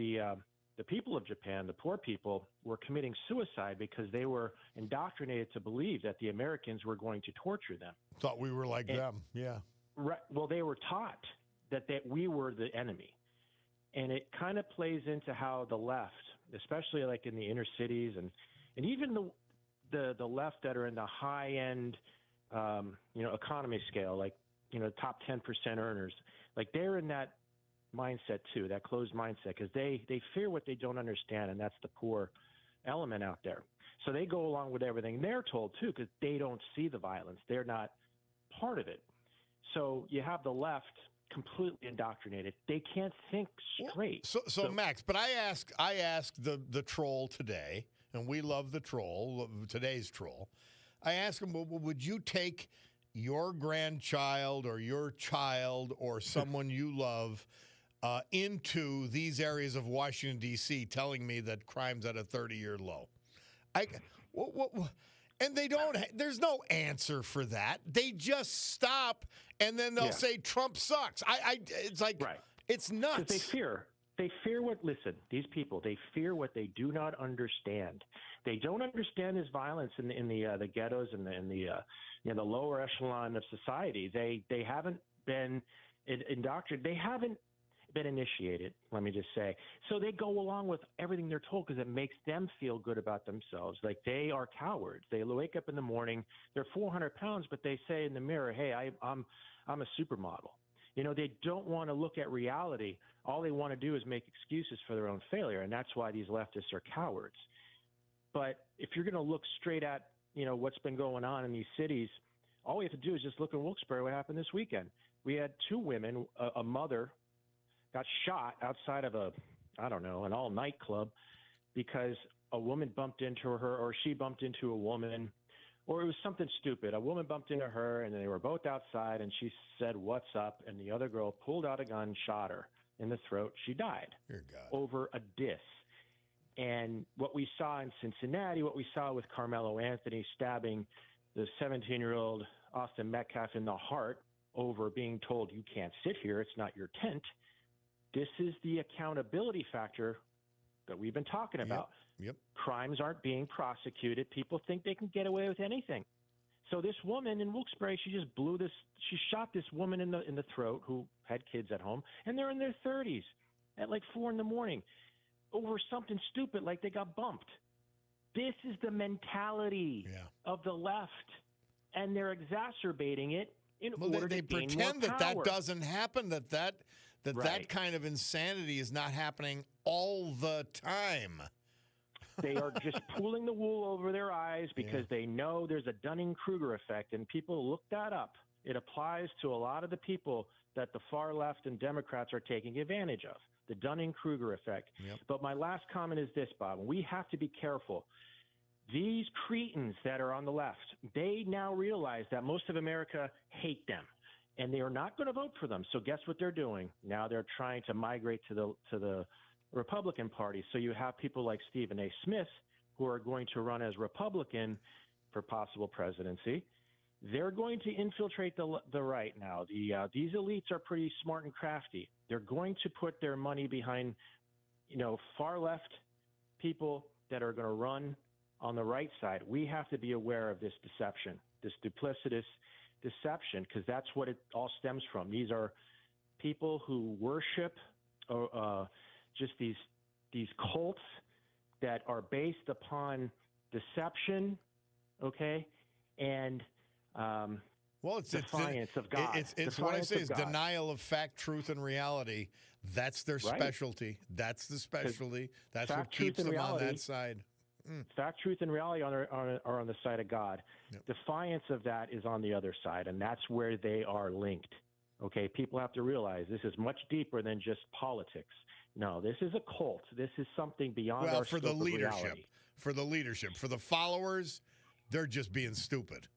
the people of Japan, the poor people, were committing suicide because they were indoctrinated to believe that the Americans were going to torture them. Thought we were like them, yeah. Right. Well, they were taught that we were the enemy. And it kind of plays into how the left, especially like in the inner cities and even the left that are in the high-end, economy scale, like, top 10% earners, like they're in that mindset too, that closed mindset, because they fear what they don't understand, and that's the poor element out there. So they go along with everything they're told too, because they don't see the violence. They're not part of it. So you have the left completely indoctrinated. They can't think straight. So Max, but I asked the troll today, and we love the troll, today's troll. I asked him, well, would you take your grandchild or your child or someone you love into these areas of Washington, D.C., telling me that crime's at a 30-year low? And they don't. There's no answer for that. They just stop, and then they'll say Trump sucks. It's like, right. It's nuts. They fear. They fear what. Listen, these people. They fear what they do not understand. They don't understand this violence in the ghettos and the lower echelon of society. They haven't been indoctrinated. They haven't been initiated, let me just say. So they go along with everything they're told because it makes them feel good about themselves. Like they are cowards. They wake up in the morning, they're 400 pounds, but they say in the mirror, hey, I'm a supermodel. They don't want to look at reality. All they want to do is make excuses for their own failure, and that's why these leftists are cowards. But if you're going to look straight at, what's been going on in these cities, all we have to do is just look at Wilkes-Barre, what happened this weekend. We had 2 women, a mother got shot outside of an all-night club because a woman bumped into her, or she bumped into a woman, or it was something stupid. A woman bumped into her, and they were both outside, and she said, "What's up?" And the other girl pulled out a gun, shot her in the throat. She died over a diss. And what we saw in Cincinnati, what we saw with Carmelo Anthony stabbing the 17-year-old Austin Metcalf in the heart over being told, you can't sit here, it's not your tent. This is the accountability factor that we've been talking about. Yep. Crimes aren't being prosecuted. People think they can get away with anything. So this woman in Wilkes-Barre, she shot this woman in the throat who had kids at home, and they're in their 30s at like 4 a.m. over something stupid like they got bumped. This is the mentality of the left, and they're exacerbating it in order to gain more power. That doesn't happen, that kind of insanity is not happening all the time. They are just pulling the wool over their eyes because they know there's a Dunning-Kruger effect, and people look that up. It applies to a lot of the people that the far left and Democrats are taking advantage of, the Dunning-Kruger effect. Yep. But my last comment is this, Bob. We have to be careful. These cretins that are on the left, they now realize that most of America hate them, and they are not going to vote for them. So guess what they're doing? Now they're trying to migrate to the Republican Party. So you have people like Stephen A. Smith who are going to run as Republican for possible presidency. They're going to infiltrate the right now. These elites are pretty smart and crafty. They're going to put their money behind, far left people that are going to run on the right side. We have to be aware of this deception, this duplicitous deception, because that's what it all stems from. These are people who worship just these cults that are based upon deception, okay, and defiance of God. It's what I say is denial of fact, truth, and reality. That's their specialty. That's the specialty. That's what keeps them on that side. Fact, truth, and reality are on the side of God. Yep. Defiance of that is on the other side, and that's where they are linked. Okay, people have to realize this is much deeper than just politics. No, this is a cult. This is something beyond our scope of reality. For the leadership, for the followers, they're just being stupid.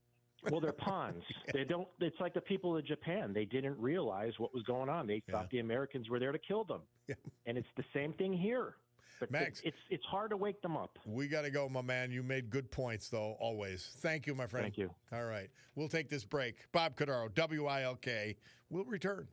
Well, they're pawns. They don't. It's like the people of Japan. They didn't realize what was going on. They thought the Americans were there to kill them, and it's the same thing here. But Max, it's hard to wake them up. We got to go, my man. You made good points, though, always. Thank you, my friend. Thank you. All right. We'll take this break. Bob Cordaro, WILK. We'll return.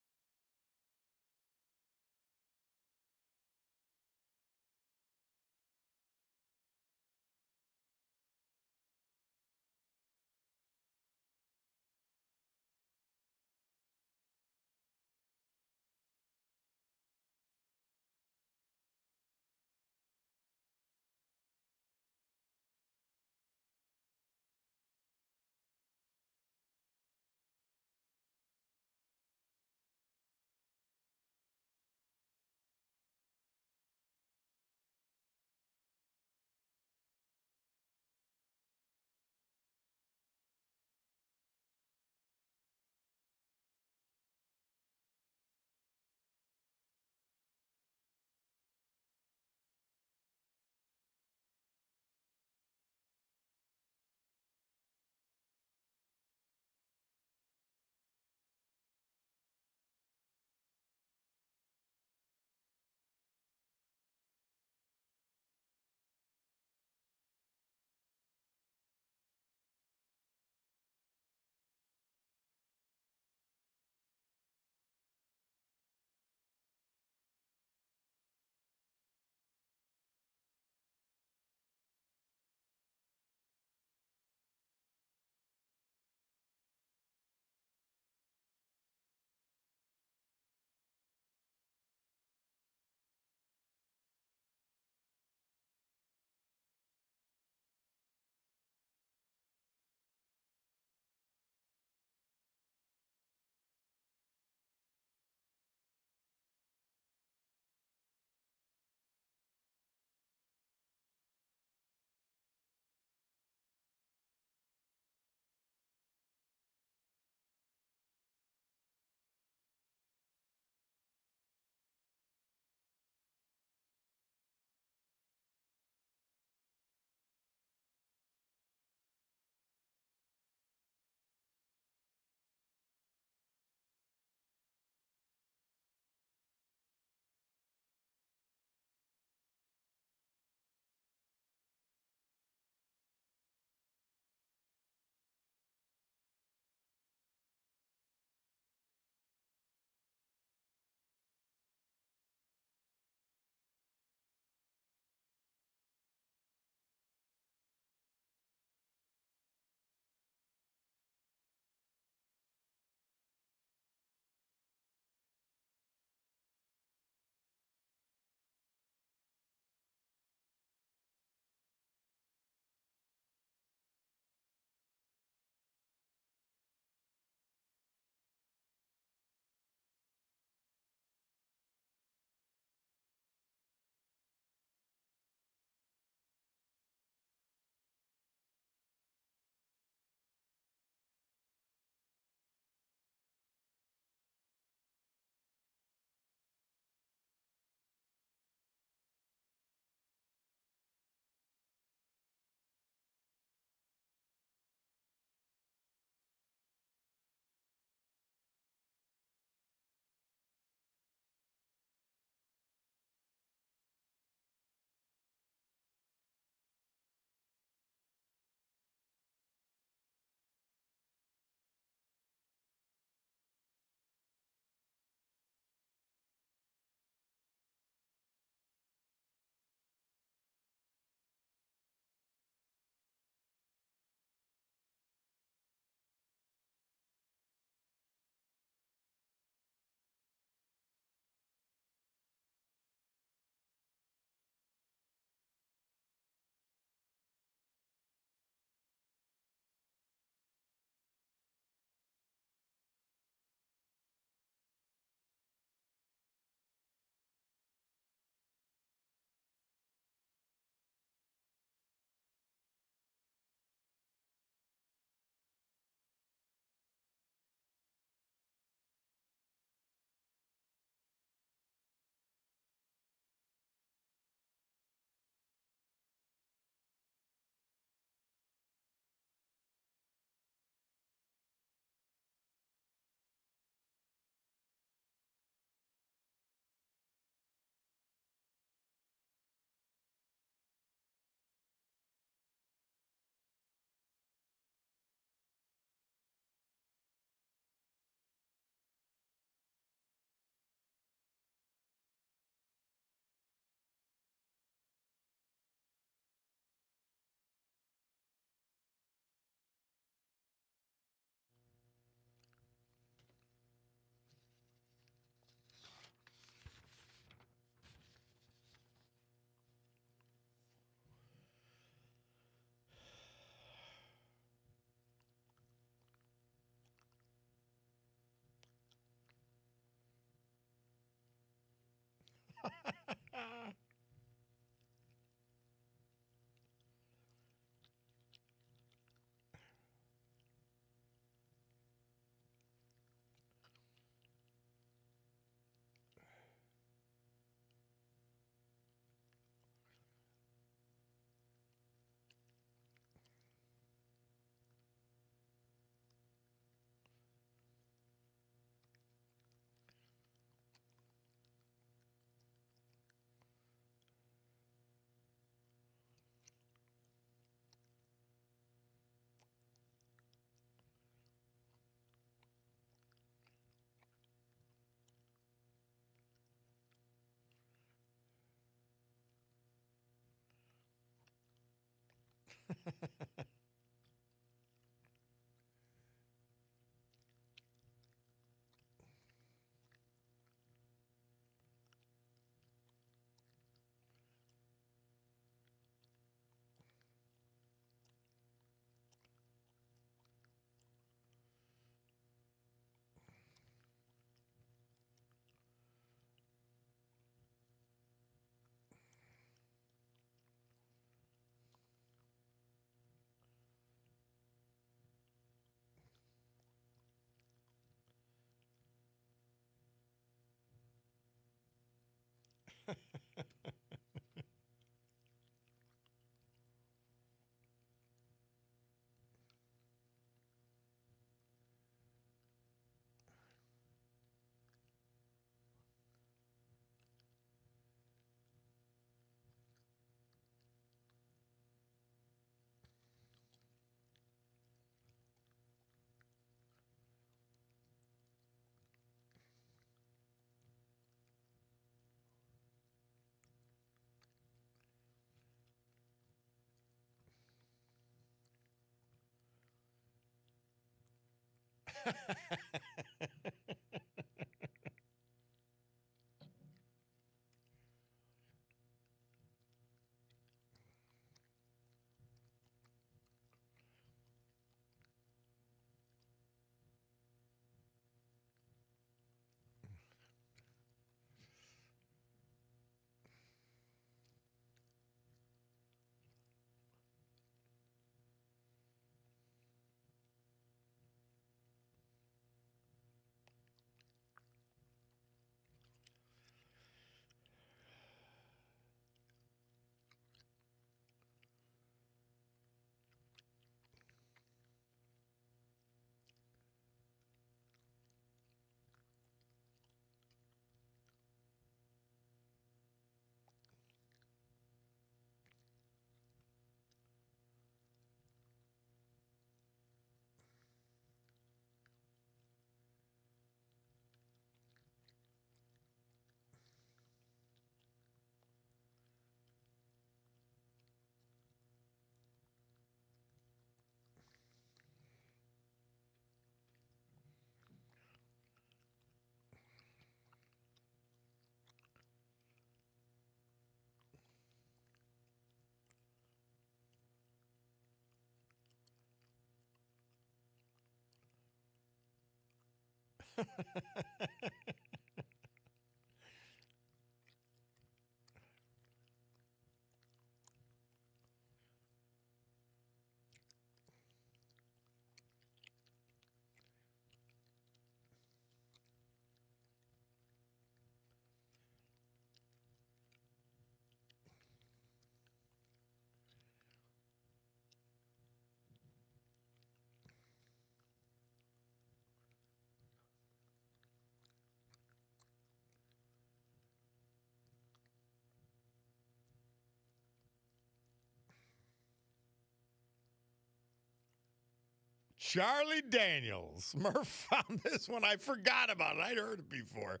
Charlie Daniels. Murph found this one. I forgot about it. I'd heard it before.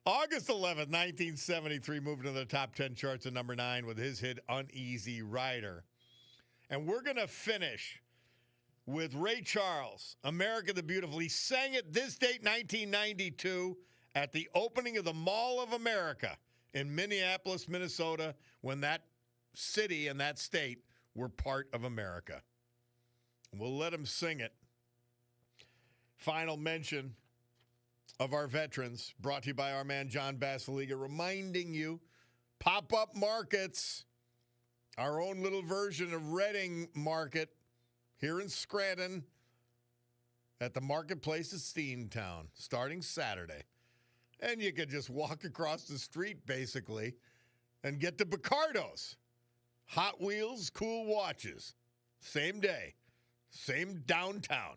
August 11th, 1973, moving to the top 10 charts at number 9 with his hit Uneasy Rider. And we're going to finish with Ray Charles, America the Beautiful. He sang it this date, 1992, at the opening of the Mall of America in Minneapolis, Minnesota, when that city and that state were part of America. We'll let him sing it. Final mention, of our veterans, brought to you by our man John Basiliga, reminding you, pop-up markets, our own little version of Reading Market here in Scranton at the Marketplace of Steamtown, starting Saturday. And you could just walk across the street, basically, and get to Picardo's. Hot Wheels, cool watches. Same day. Same downtown.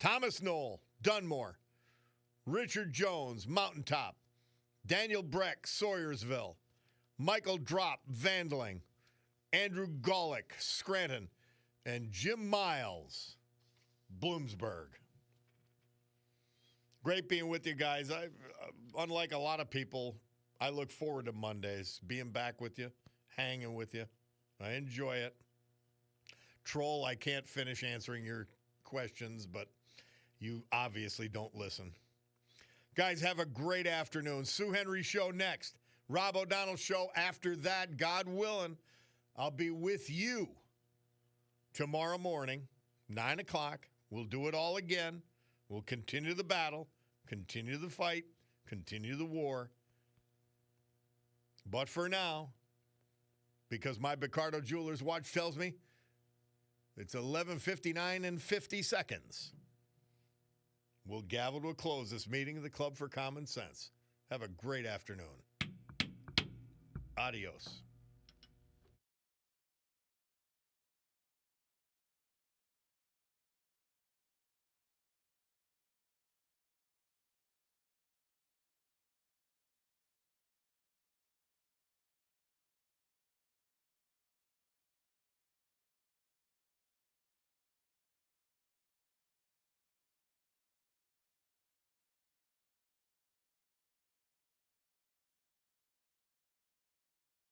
Thomas Knoll, Dunmore. Richard Jones, Mountaintop. Daniel Breck, Sawyersville. Michael Drop, Vandling. Andrew Golick, Scranton. And Jim Miles, Bloomsburg. Great being with you guys. Unlike a lot of people, I look forward to Mondays, being back with you, hanging with you. I enjoy it. Troll, I can't finish answering your questions, but you obviously don't listen. Guys, have a great afternoon. Sue Henry Show next. Rob O'Donnell Show after that, God willing. I'll be with you tomorrow morning, 9 o'clock. We'll do it all again. We'll continue the battle, continue the fight, continue the war. But for now, because my Picardo Jewelers watch tells me it's 11:59 and 50 seconds, we'll gavel to a close this meeting of the Club for Common Sense. Have a great afternoon. Adios.